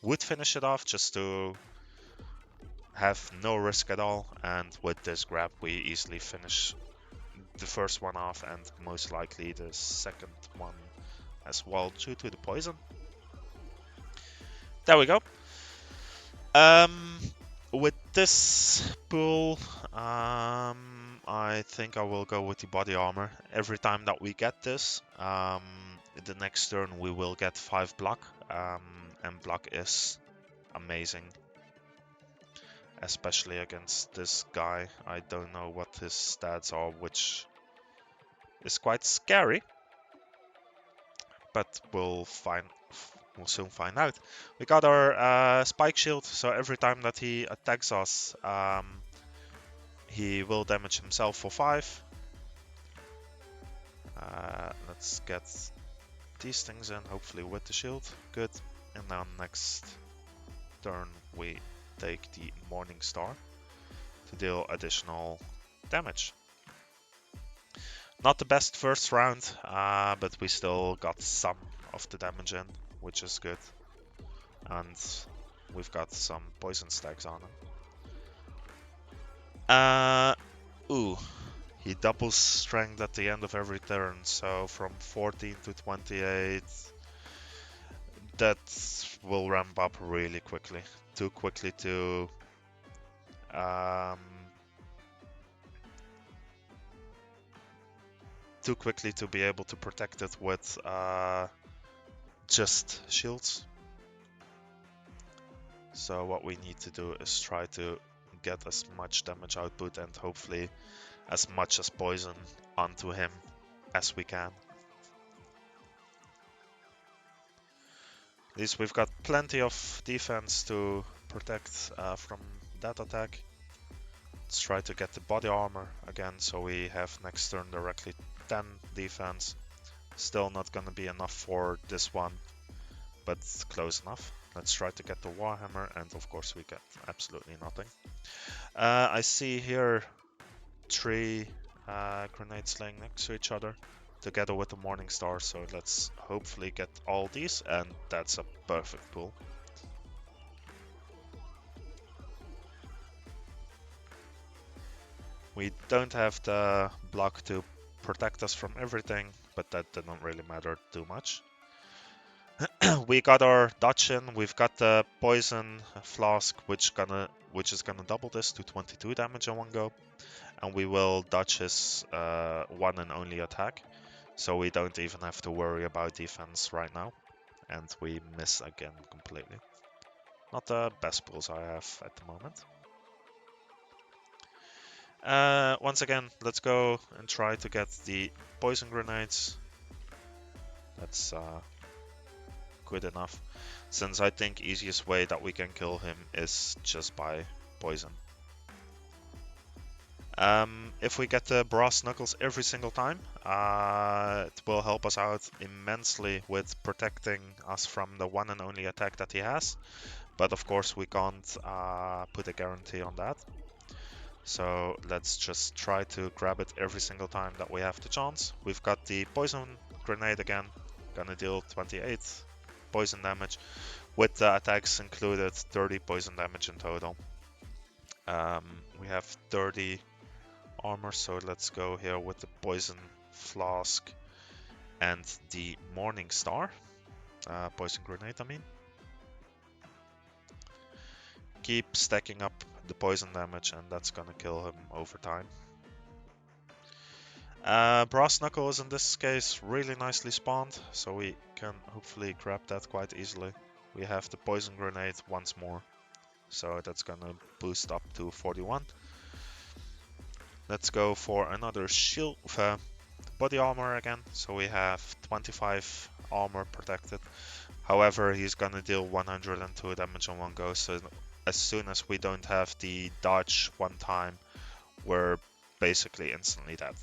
would finish it off just to have no risk at all, and with this grab we easily finish the first one off and most likely the second one as well due to the poison. There we go. With this pool, I think I will go with the body armor. Every time that we get this, the next turn we will get 5 block, and block is amazing. Especially against this guy. I don't know what his stats are, which is quite scary. But we'll soon find out. We got our spike shield, so every time that he attacks us, he will damage himself for 5. Let's get these things in, hopefully with the shield. Good. And now next turn we take the Morning Star to deal additional damage. Not the best first round, but we still got some of the damage in, which is good. And we've got some poison stacks on him. Ooh, he doubles strength at the end of every turn, so from 14 to 28, that will ramp up really quickly. Too quickly to be able to protect it with just shields. So what we need to do is try to get as much damage output and hopefully as much as poison onto him as we can. At least we've got plenty of defense to protect from that attack. Let's try to get the body armor again, so we have next turn directly 10 defense. Still not gonna be enough for this one, but close enough. Let's try to get the Warhammer, and of course we get absolutely nothing. I see here 3 grenades laying next to each other together with the Morning Star, so let's hopefully get all these, and that's a perfect pull. We don't have the block to protect us from everything, but that didn't really matter too much. We got our dodge in, we've got the poison flask, which is gonna double this to 22 damage in one go, and we will dodge his one and only attack, so we don't even have to worry about defense right now, and we miss again completely. Not the best pulls I have at the moment. Once again, let's go and try to get the poison grenades. That's good enough, since I think easiest way that we can kill him is just by poison. If we get the brass knuckles every single time, it will help us out immensely with protecting us from the one and only attack that he has, but of course we can't put a guarantee on that. So let's just try to grab it every single time that we have the chance. We've got the poison grenade again, gonna deal 28 poison damage. With the attacks included, 30 poison damage in total. We have 30 armor, so let's go here with the poison flask and the Morning Star, Poison Grenade I mean. Keep stacking up the poison damage, and that's gonna kill him over time. Brass Knuckle is in this case really nicely spawned, so we can hopefully grab that quite easily. We have the Poison Grenade once more, so that's gonna boost up to 41. Let's go for another shield, body armor again, so we have 25 armor protected. However, he's gonna deal 102 damage on one go, so as soon as we don't have the dodge one time, we're basically instantly dead.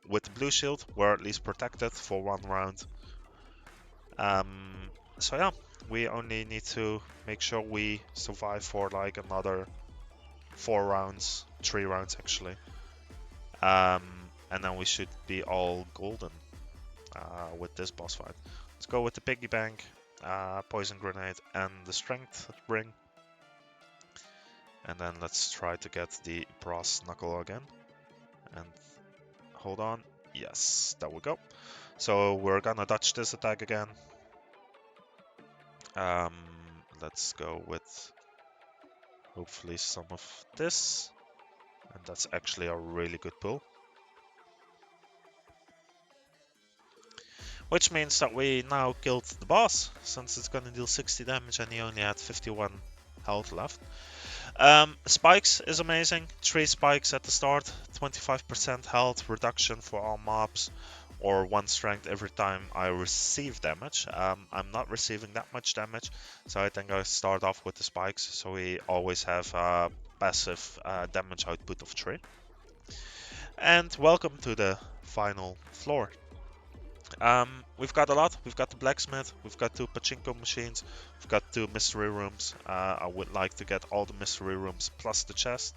With the blue shield, we're at least protected for one round. So yeah, we only need to make sure we survive for like another 4 rounds, 3 rounds actually. And then we should be all golden with this boss fight. Let's go with the piggy bank, poison grenade, and the strength ring. And then let's try to get the brass knuckle again. And hold on. Yes, there we go. So we're gonna dodge this attack again. Let's go with hopefully some of this. And that's actually a really good pull. Which means that we now killed the boss, since it's gonna deal 60 damage and he only had 51 health left. Spikes is amazing. 3 spikes at the start, 25% health reduction for all mobs, or 1 strength every time I receive damage. I'm not receiving that much damage, so I think I start off with the spikes, so we always have a passive damage output of 3. And welcome to the final floor. We've got a lot. We've got the blacksmith, we've got 2 pachinko machines, we've got 2 mystery rooms. I would like to get all the mystery rooms plus the chest.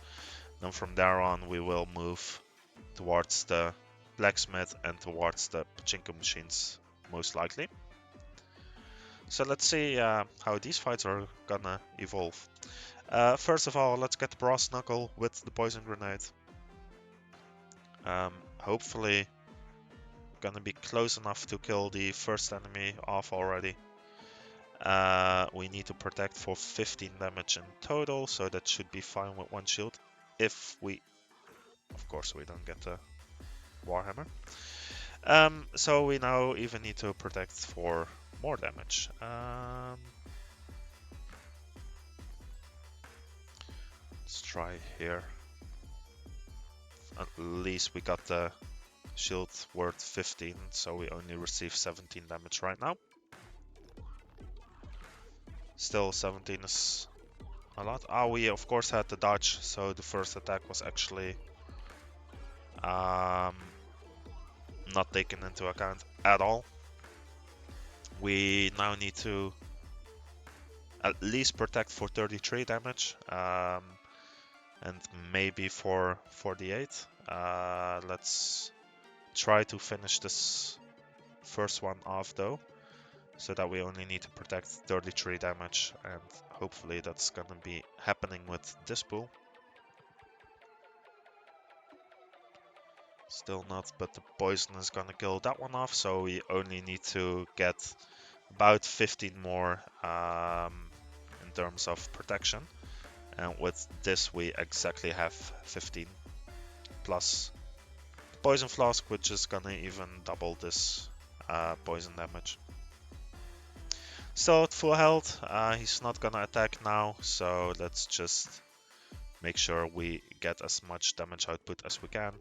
Then from there on we will move towards the blacksmith and towards the pachinko machines, most likely. So let's see how these fights are gonna evolve. First of all, let's get the brass knuckle with the poison grenade. Hopefully gonna be close enough to kill the first enemy off already. We need to protect for 15 damage in total, so that should be fine with 1 shield. If we, of course, we don't get the Warhammer. So we now even need to protect for more damage. Let's try here. At least we got the shield worth 15, so we only receive 17 damage right now. Still 17 is a lot. We of course had the dodge, so the first attack was actually not taken into account at all. We now need to at least protect for 33 damage, and maybe for 48. Let's try to finish this first one off though, so that we only need to protect 33 damage, and hopefully that's gonna be happening with this pool. Still not, but the poison is gonna kill that one off, so we only need to get about 15 more in terms of protection, and with this we exactly have 15 plus the poison flask, which is gonna even double this poison damage. Still at full health. He's not gonna attack now, so let's just make sure we get as much damage output as we can.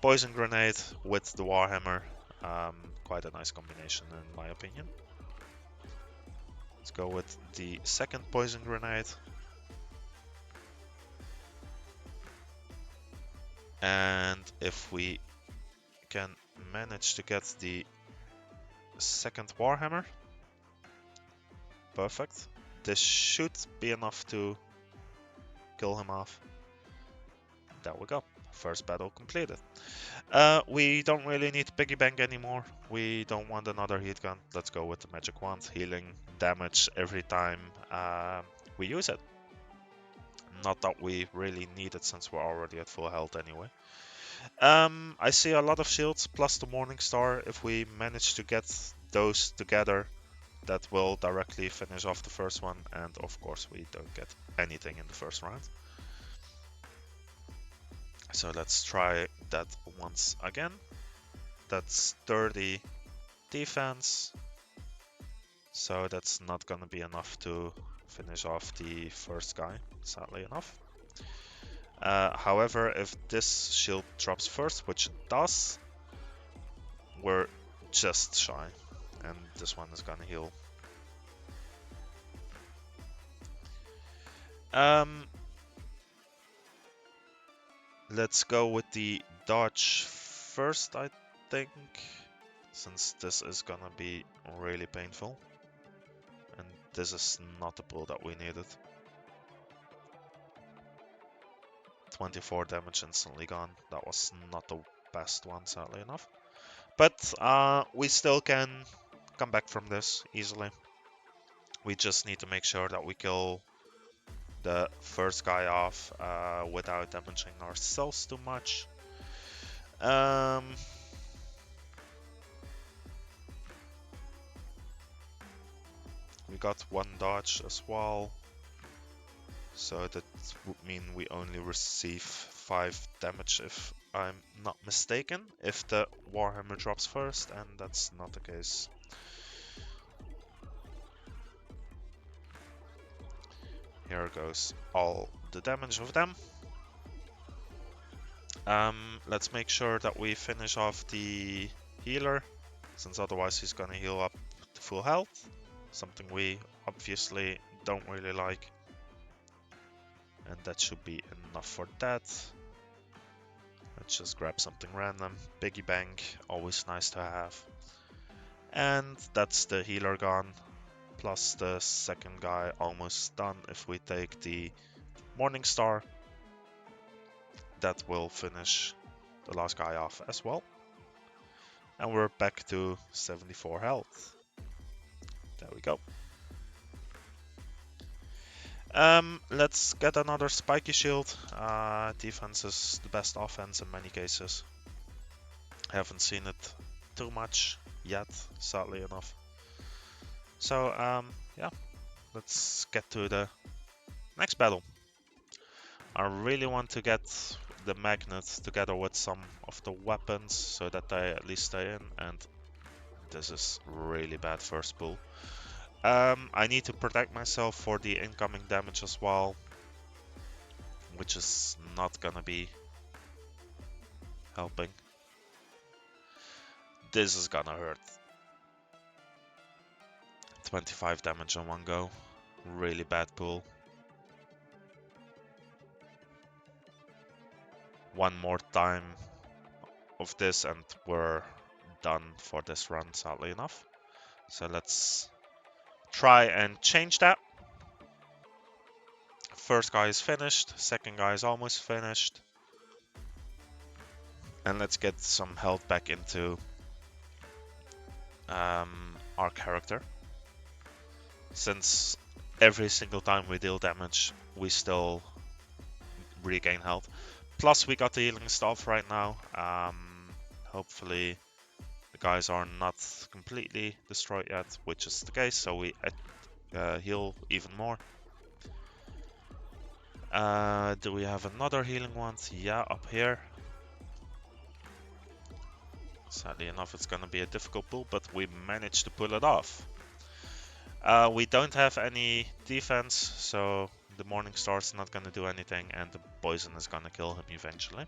Poison grenade with the Warhammer, quite a nice combination in my opinion. Let's go with the second poison grenade. And if we can manage to get the second Warhammer, perfect. This should be enough to kill him off. There we go. First battle completed. We don't really need piggy bank anymore. We don't want another heat gun. Let's go with the magic wand, healing damage every time we use it. Not that we really need it, since we're already at full health anyway. I see a lot of shields plus the Morning Star. If we manage to get those together, that will directly finish off the first one, and of course we don't get anything in the first round. So let's try that once again. That's 30 defense, so that's not gonna be enough to finish off the first guy, sadly enough. However, if this shield drops first, which it does, we're just shy, and this one is gonna heal. Let's go with the dodge first, I think, since this is gonna be really painful. And this is not the pull that we needed. 24 damage instantly gone. That was not the best one, sadly enough. But we still can come back from this easily. We just need to make sure that we kill the first guy off without damaging ourselves too much. We got one dodge as well, so that would mean we only receive 5 damage if I'm not mistaken, if the Warhammer drops first, and that's not the case. Here goes all the damage of them. Let's make sure that we finish off the healer, since otherwise he's gonna heal up to full health, something we obviously don't really like. And that should be enough for that. Let's just grab something random. Piggy bank, always nice to have. And that's the healer gone, plus the second guy almost done. If we take the Morning Star, that will finish the last guy off as well. And we're back to 74 health. There we go. Let's get another spiky shield. Defense is the best offense in many cases. Haven't seen it too much yet, sadly enough. So, yeah, let's get to the next battle. I really want to get the magnet together with some of the weapons so that they at least stay in, and this is really bad first pull. I need to protect myself for the incoming damage as well, which is not gonna be helping. This is gonna hurt. 25 damage on one go. Really bad pull. One more time of this and we're done for this run, sadly enough. So let's try and change that. First guy is finished, second guy is almost finished. And let's get some health back into our character. Since every single time we deal damage, we still regain health. Plus we got the healing stuff right now. Hopefully the guys are not completely destroyed yet, which is the case, so we heal even more. Do we have another healing one? Yeah, up here. Sadly enough, it's gonna be a difficult pull, but we managed to pull it off. We don't have any defense, so the Morning Star's not gonna do anything, and the poison is gonna kill him eventually.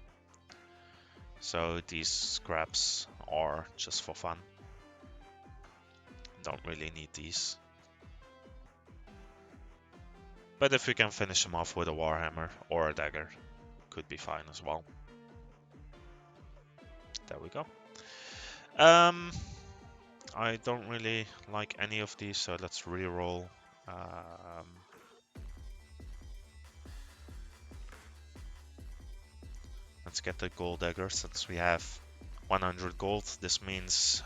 So these scraps are just for fun. Don't really need these. But if we can finish him off with a Warhammer or a dagger, could be fine as well. There we go. I don't really like any of these, so let's reroll. Let's get the gold dagger since we have 100 gold. This means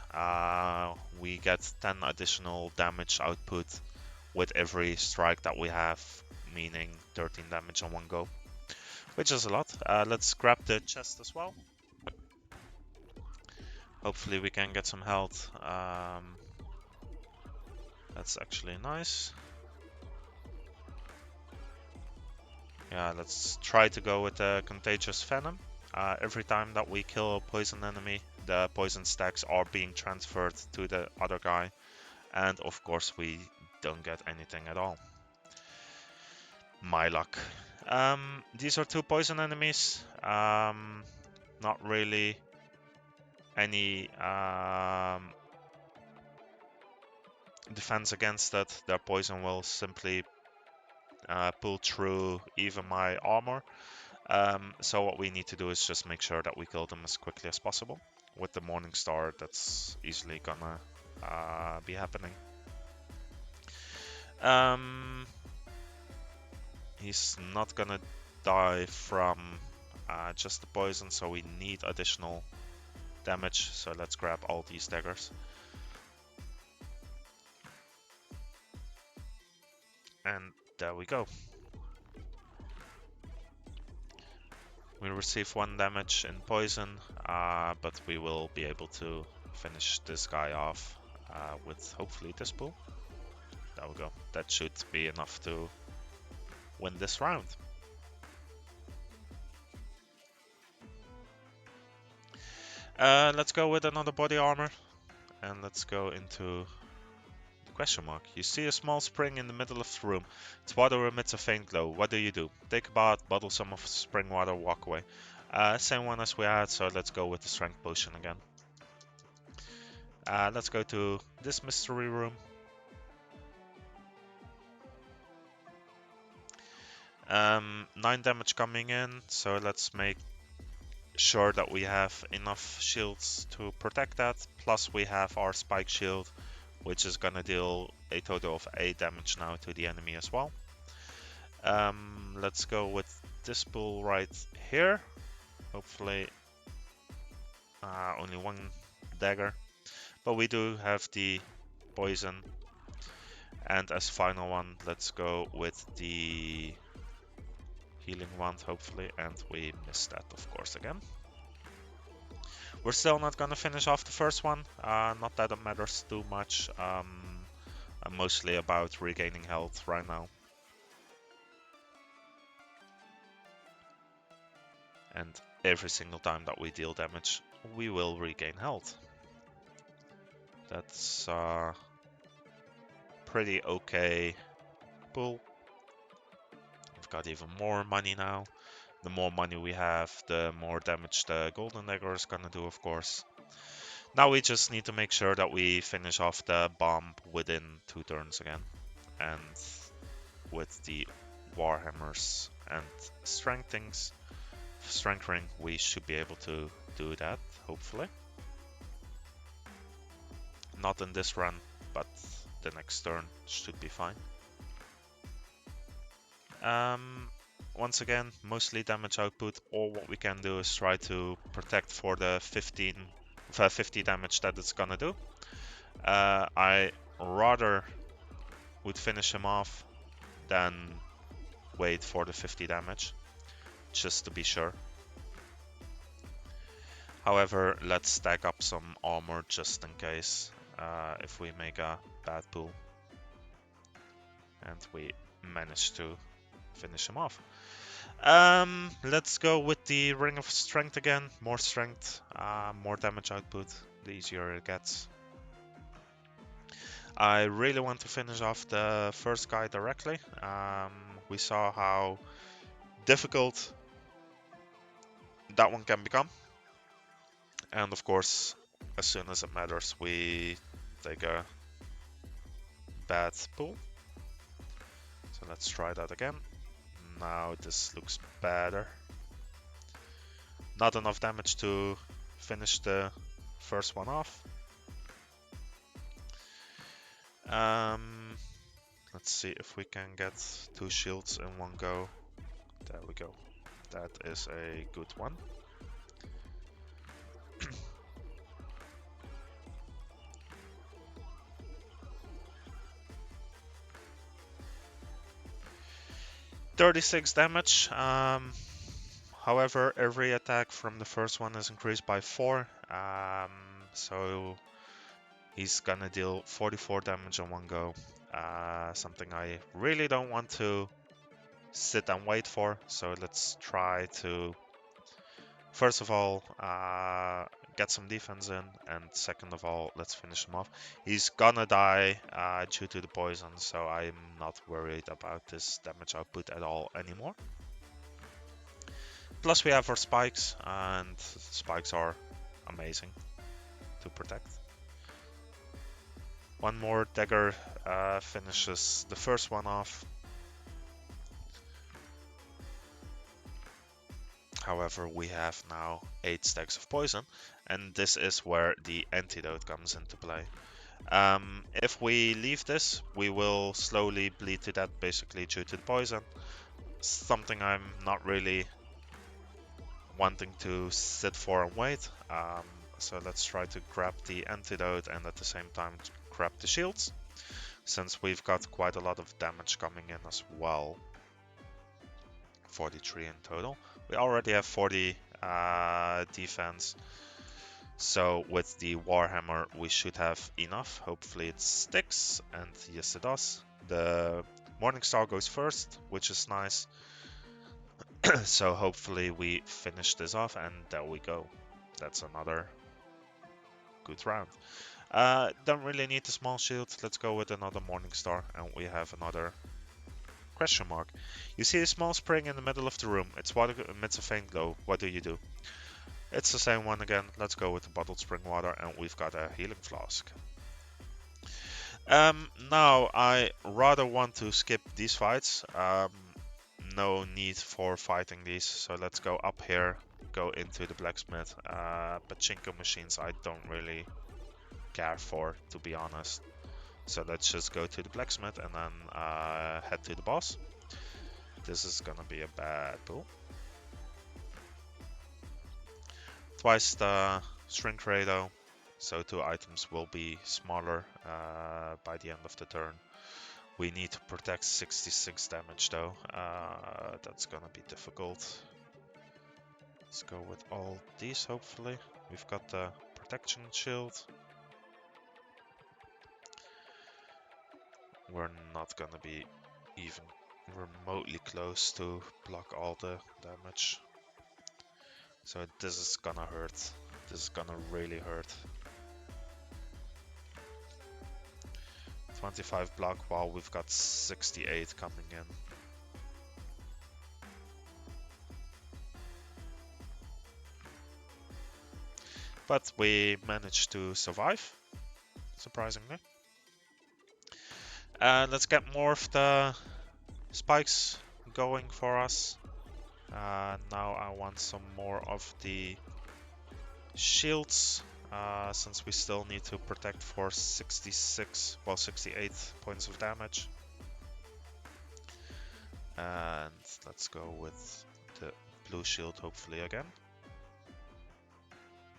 we get 10 additional damage output with every strike that we have, meaning 13 damage on one go, which is a lot. Let's grab the chest as well. Hopefully we can get some health. That's actually nice. Yeah, let's try to go with the Contagious Venom. Every time that we kill a poison enemy, the poison stacks are being transferred to the other guy. And of course we don't get anything at all. My luck. These are two poison enemies. Not really any defense against that. Their poison will simply pull through even my armor. So what we need to do is just make sure that we kill them as quickly as possible. With the Morning Star, that's easily gonna be happening. He's not gonna die from just the poison, so we need additional damage. So let's grab all these daggers. And there we go. We receive 1 damage in poison, but we will be able to finish this guy off with hopefully this pool. There we go. That should be enough to win this round. Let's go with another body armor, and let's go into the question mark. You see a small spring in the middle of the room. Its water emits a faint glow. What do you do? Take a bath, bottle some of spring water, walk away. Same one as we had, so let's go with the strength potion again. Let's go to this mystery room. 9 damage coming in, so let's make sure that we have enough shields to protect that. Plus we have our spike shield, which is gonna deal a total of 8 damage now to the enemy as well. Let's go with this pool right here. Hopefully only 1 dagger, but we do have the poison. And as final one, let's go with the healing wand, hopefully, and we missed that, of course, again. We're still not gonna finish off the first one, not that it matters too much. I'm mostly about regaining health right now. And every single time that we deal damage, we will regain health. That's pretty okay pool. We've got even more money now. The more money we have, the more damage the golden dagger is gonna do, of course. Now we just need to make sure that we finish off the bomb within 2 turns again. And with the warhammers and strength ring, we should be able to do that, hopefully. Not in this run, but the next turn should be fine. Once again, mostly damage output. All what we can do is try to protect for the 50 damage that it's gonna do. I rather would finish him off than wait for the 50 damage, just to be sure. However, let's stack up some armor just in case if we make a bad pool. And we manage to finish him off. Let's go with the Ring of Strength again. More strength, more damage output, the easier it gets. I really want to finish off the first guy directly. We saw how difficult that one can become. And of course, as soon as it matters, we take a bad pull. So let's try that again. Now this looks better. Not enough damage to finish the first one off. Let's see if we can get 2 shields in one go. There we go. That is a good one. $36 damage. However, every attack from the first one is increased by 4, so he's gonna deal 44 damage in one go. Something I really don't want to sit and wait for, so let's try to first of all get some defense in, and second of all, let's finish him off. He's gonna die due to the poison, so I'm not worried about this damage output at all anymore. Plus we have our spikes, and spikes are amazing to protect. One more dagger finishes the first one off. However, we have now 8 stacks of poison, and this is where the antidote comes into play. If we leave this, we will slowly bleed to death, basically due to the poison. Something I'm not really wanting to sit for and wait. So let's try to grab the antidote and at the same time grab the shields, since we've got quite a lot of damage coming in as well. 43 in total. We already have 40 defense, so with the Warhammer we should have enough. Hopefully it sticks, and yes it does. The Morningstar goes first, which is nice. So hopefully we finish this off, and there we go. That's another good round. Don't really need the small shield. Let's go with another Morningstar, and we have another question mark. You see a small spring in the middle of the room. Its water emits a faint glow. What do you do? It's the same one again. Let's go with the bottled spring water, and we've got a healing flask. Now I rather want to skip these fights. No need for fighting these, so let's go up here, go into the blacksmith. Pachinko machines I don't really care for, to be honest. So let's just go to the blacksmith and then head to the boss. This is gonna be a bad pull. Twice the shrink rate though, so 2 items will be smaller by the end of the turn. We need to protect 66 damage though, that's gonna be difficult. Let's go with all these hopefully. We've got the protection shield. We're not gonna be even remotely close to block all the damage. So this is gonna hurt. This is gonna really hurt. 25 block while we've got 68 coming in. But we managed to survive, surprisingly. Let's get more of the spikes going for us. Now I want some more of the shields, since we still need to protect for 68 points of damage. And let's go with the blue shield hopefully again.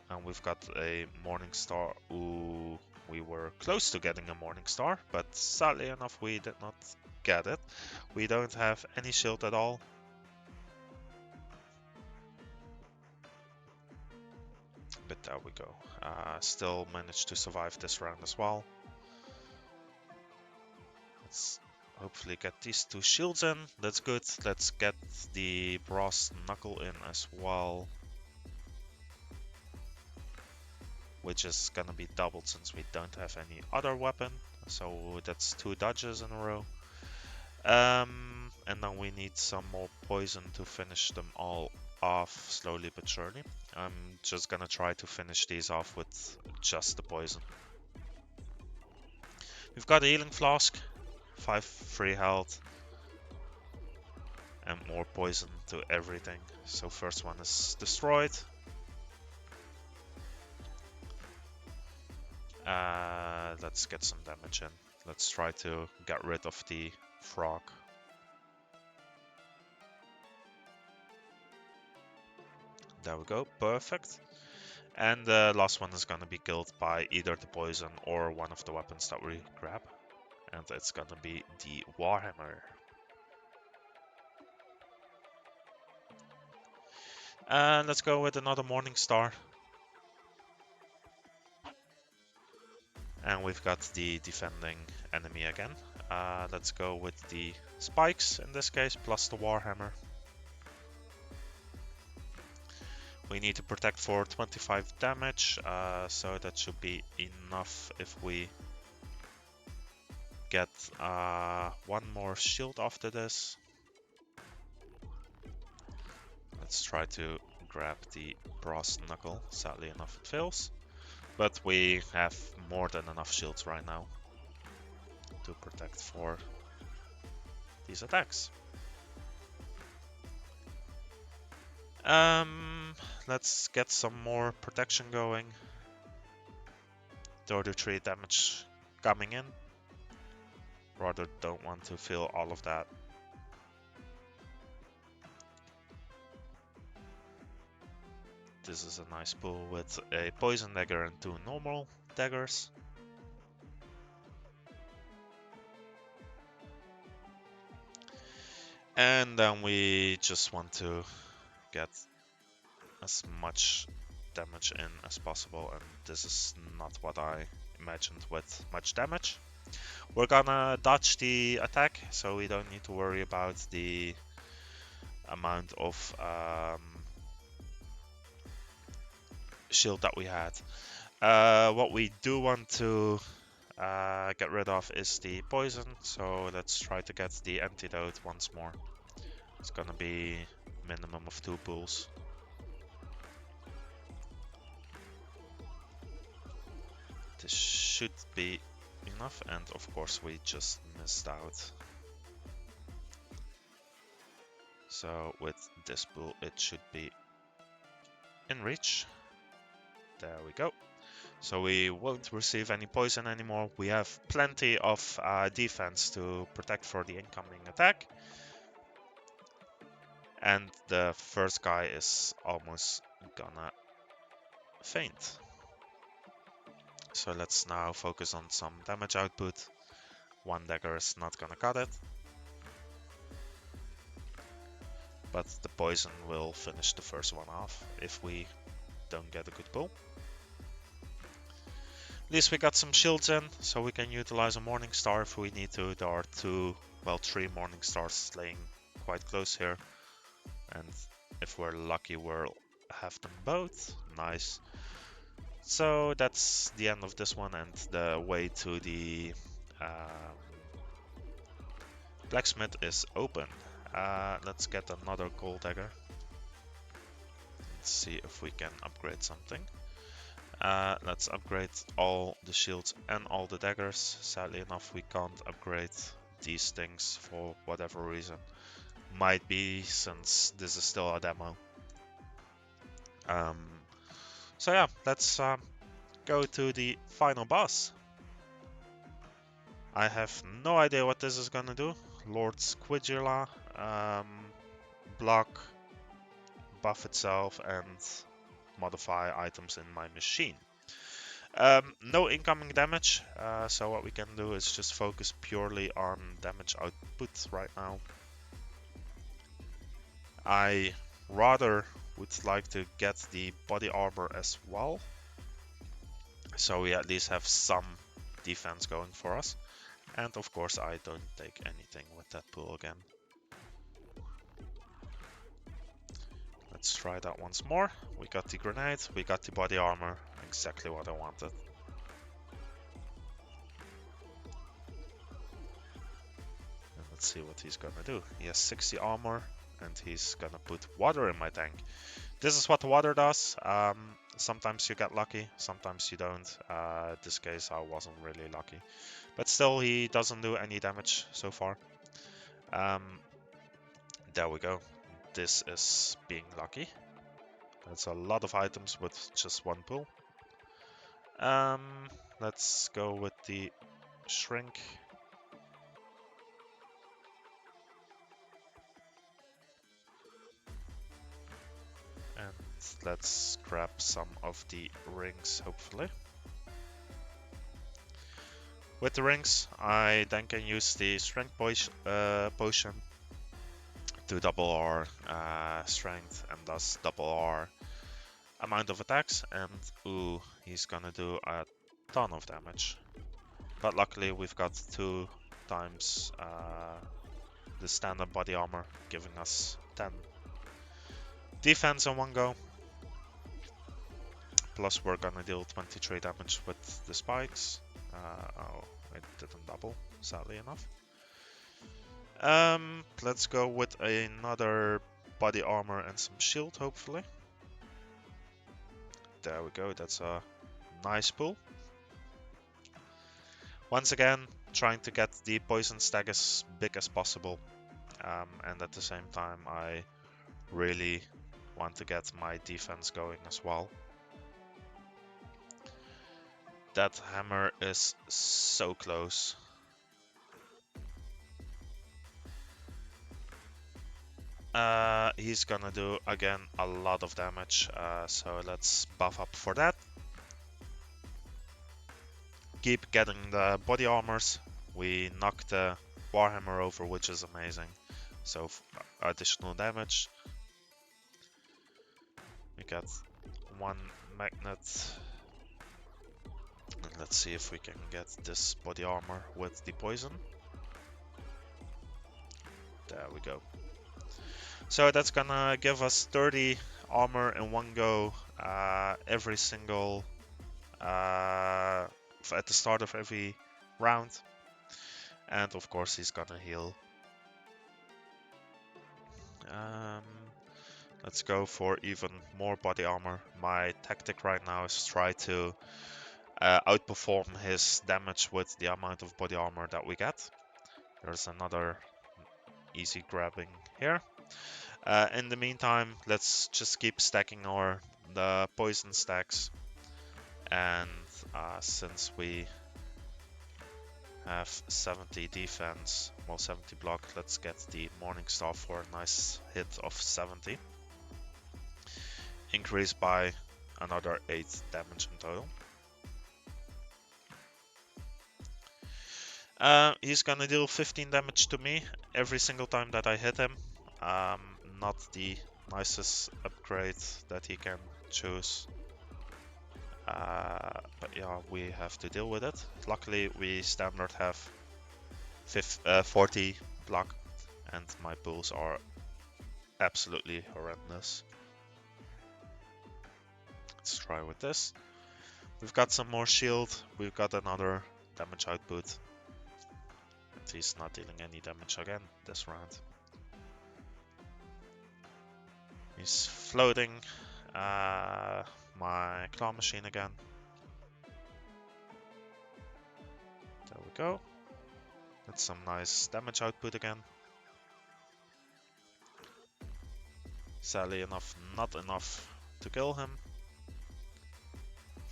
And we've got a Morningstar. Ooh, we were close to getting a Morningstar, but sadly enough we did not get it. We don't have any shield at all. But there we go. Still managed to survive this round as well. Let's hopefully get these 2 shields in. That's good. Let's get the brass knuckle in as well, which is gonna be doubled since we don't have any other weapon. So that's 2 dodges in a row. And then we need some more poison to finish them all off slowly but surely. I'm just gonna try to finish these off with just the poison. We've got a healing flask, 5 free health, and more poison to everything. So first one is destroyed. Let's get some damage in. Let's try to get rid of the frog. There we go, perfect. And the last one is gonna be killed by either the poison or one of the weapons that we grab. And it's gonna be the Warhammer. And let's go with another Morning Star. And we've got the defending enemy again. Let's go with the spikes in this case, plus the Warhammer. We need to protect for 25 damage, so that should be enough if we get one more shield after this. Let's try to grab the brass knuckle. Sadly enough it fails, but we have more than enough shields right now to protect for these attacks. Let's get some more protection going. 33 damage coming in. Rather don't want to feel all of that. This is a nice pool with a poison dagger and 2 normal daggers. And then we just want to get as much damage in as possible, and this is not what I imagined with much damage. We're gonna dodge the attack, so we don't need to worry about the amount of shield that we had. What we do want to get rid of is the poison, so let's try to get the antidote once more. It's gonna be minimum of 2 pools. This should be enough, and of course we just missed out. So with this pool it should be in reach. There we go. So we won't receive any poison anymore. We have plenty of defense to protect for the incoming attack. And the first guy is almost gonna faint. So let's now focus on some damage output. 1 dagger is not gonna cut it, but the poison will finish the first one off if we don't get a good pull. At least we got some shields in, so we can utilize a Morning Star if we need to. There are 3 Morning Stars laying quite close here, and if we're lucky we'll have them both. Nice. So that's the end of this one, and the way to the blacksmith is open. Let's get another gold dagger. Let's see if we can upgrade something. Let's upgrade all the shields and all the daggers. Sadly enough, we can't upgrade these things for whatever reason. Might be since this is still a demo. So yeah, let's go to the final boss. I have no idea what this is gonna do. Lord Squidula, block, buff itself, and modify items in my machine. No incoming damage, so what we can do is just focus purely on damage output right now. I rather would like to get the body armor as well, so we at least have some defense going for us. And of course I don't take anything with that pool again. Let's try that once more. We got the grenade, we got the body armor, exactly what I wanted. And let's see what he's gonna do. He has 60 armor and he's gonna put water in my tank. This is what water does. Sometimes you get lucky, sometimes you don't. In this case I wasn't really lucky. But still, he doesn't do any damage so far. There we go. This is being lucky. That's a lot of items with just 1 pull. Let's go with the shrink. And let's grab some of the rings, hopefully. With the rings, I then can use the strength potion to double our strength and thus double our amount of attacks. And ooh, he's gonna do a ton of damage. But luckily we've got 2 times the standard body armor, giving us 10 defense in one go. Plus we're gonna deal 23 damage with the spikes. Oh, it didn't double, sadly enough. Let's go with another body armor and some shield, hopefully. There we go, that's a nice pull. Once again, trying to get the poison stack as big as possible. And at the same time, I really want to get my defense going as well. That hammer is so close. He's gonna do, again, a lot of damage, so let's buff up for that. Keep getting the body armors. We knock the Warhammer over, which is amazing. So additional damage. We got 1 magnet. And let's see if we can get this body armor with the poison. There we go. So that's gonna give us 30 armor in one go, every single at the start of every round. And of course he's gonna heal. Let's go for even more body armor. My tactic right now is try to outperform his damage with the amount of body armor that we get. There's another easy grabbing here. In the meantime, let's just keep stacking the poison stacks. And since we have 70 defense, well 70 block, let's get the Morning Star for a nice hit of 70. Increased by another 8 damage in total. He's gonna deal 15 damage to me every single time that I hit him. Not the nicest upgrade that he can choose. But yeah, we have to deal with it. Luckily, we standard have 40 block, and my pulls are absolutely horrendous. Let's try with this. We've got some more shield. We've got another damage output. And he's not dealing any damage again this round. He's floating my claw machine again. There we go. That's some nice damage output again. Sadly enough, not enough to kill him.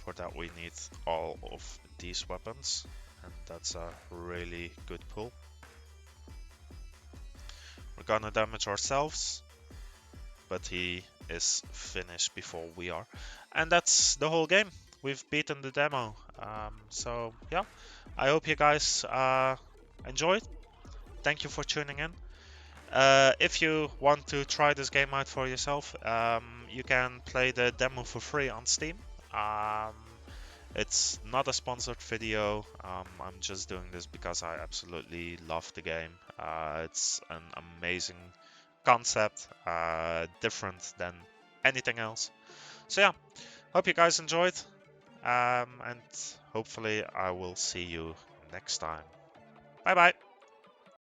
For that we need all of these weapons, and that's a really good pull. We're gonna damage ourselves, but he is finished before we are. And that's the whole game. We've beaten the demo. So yeah, I hope you guys enjoyed. Thank you for tuning in. If you want to try this game out for yourself, you can play the demo for free on Steam. It's not a sponsored video. I'm just doing this because I absolutely love the game. It's an amazing concept, different than anything else. So yeah, hope you guys enjoyed, and hopefully I will see you next time. Bye bye.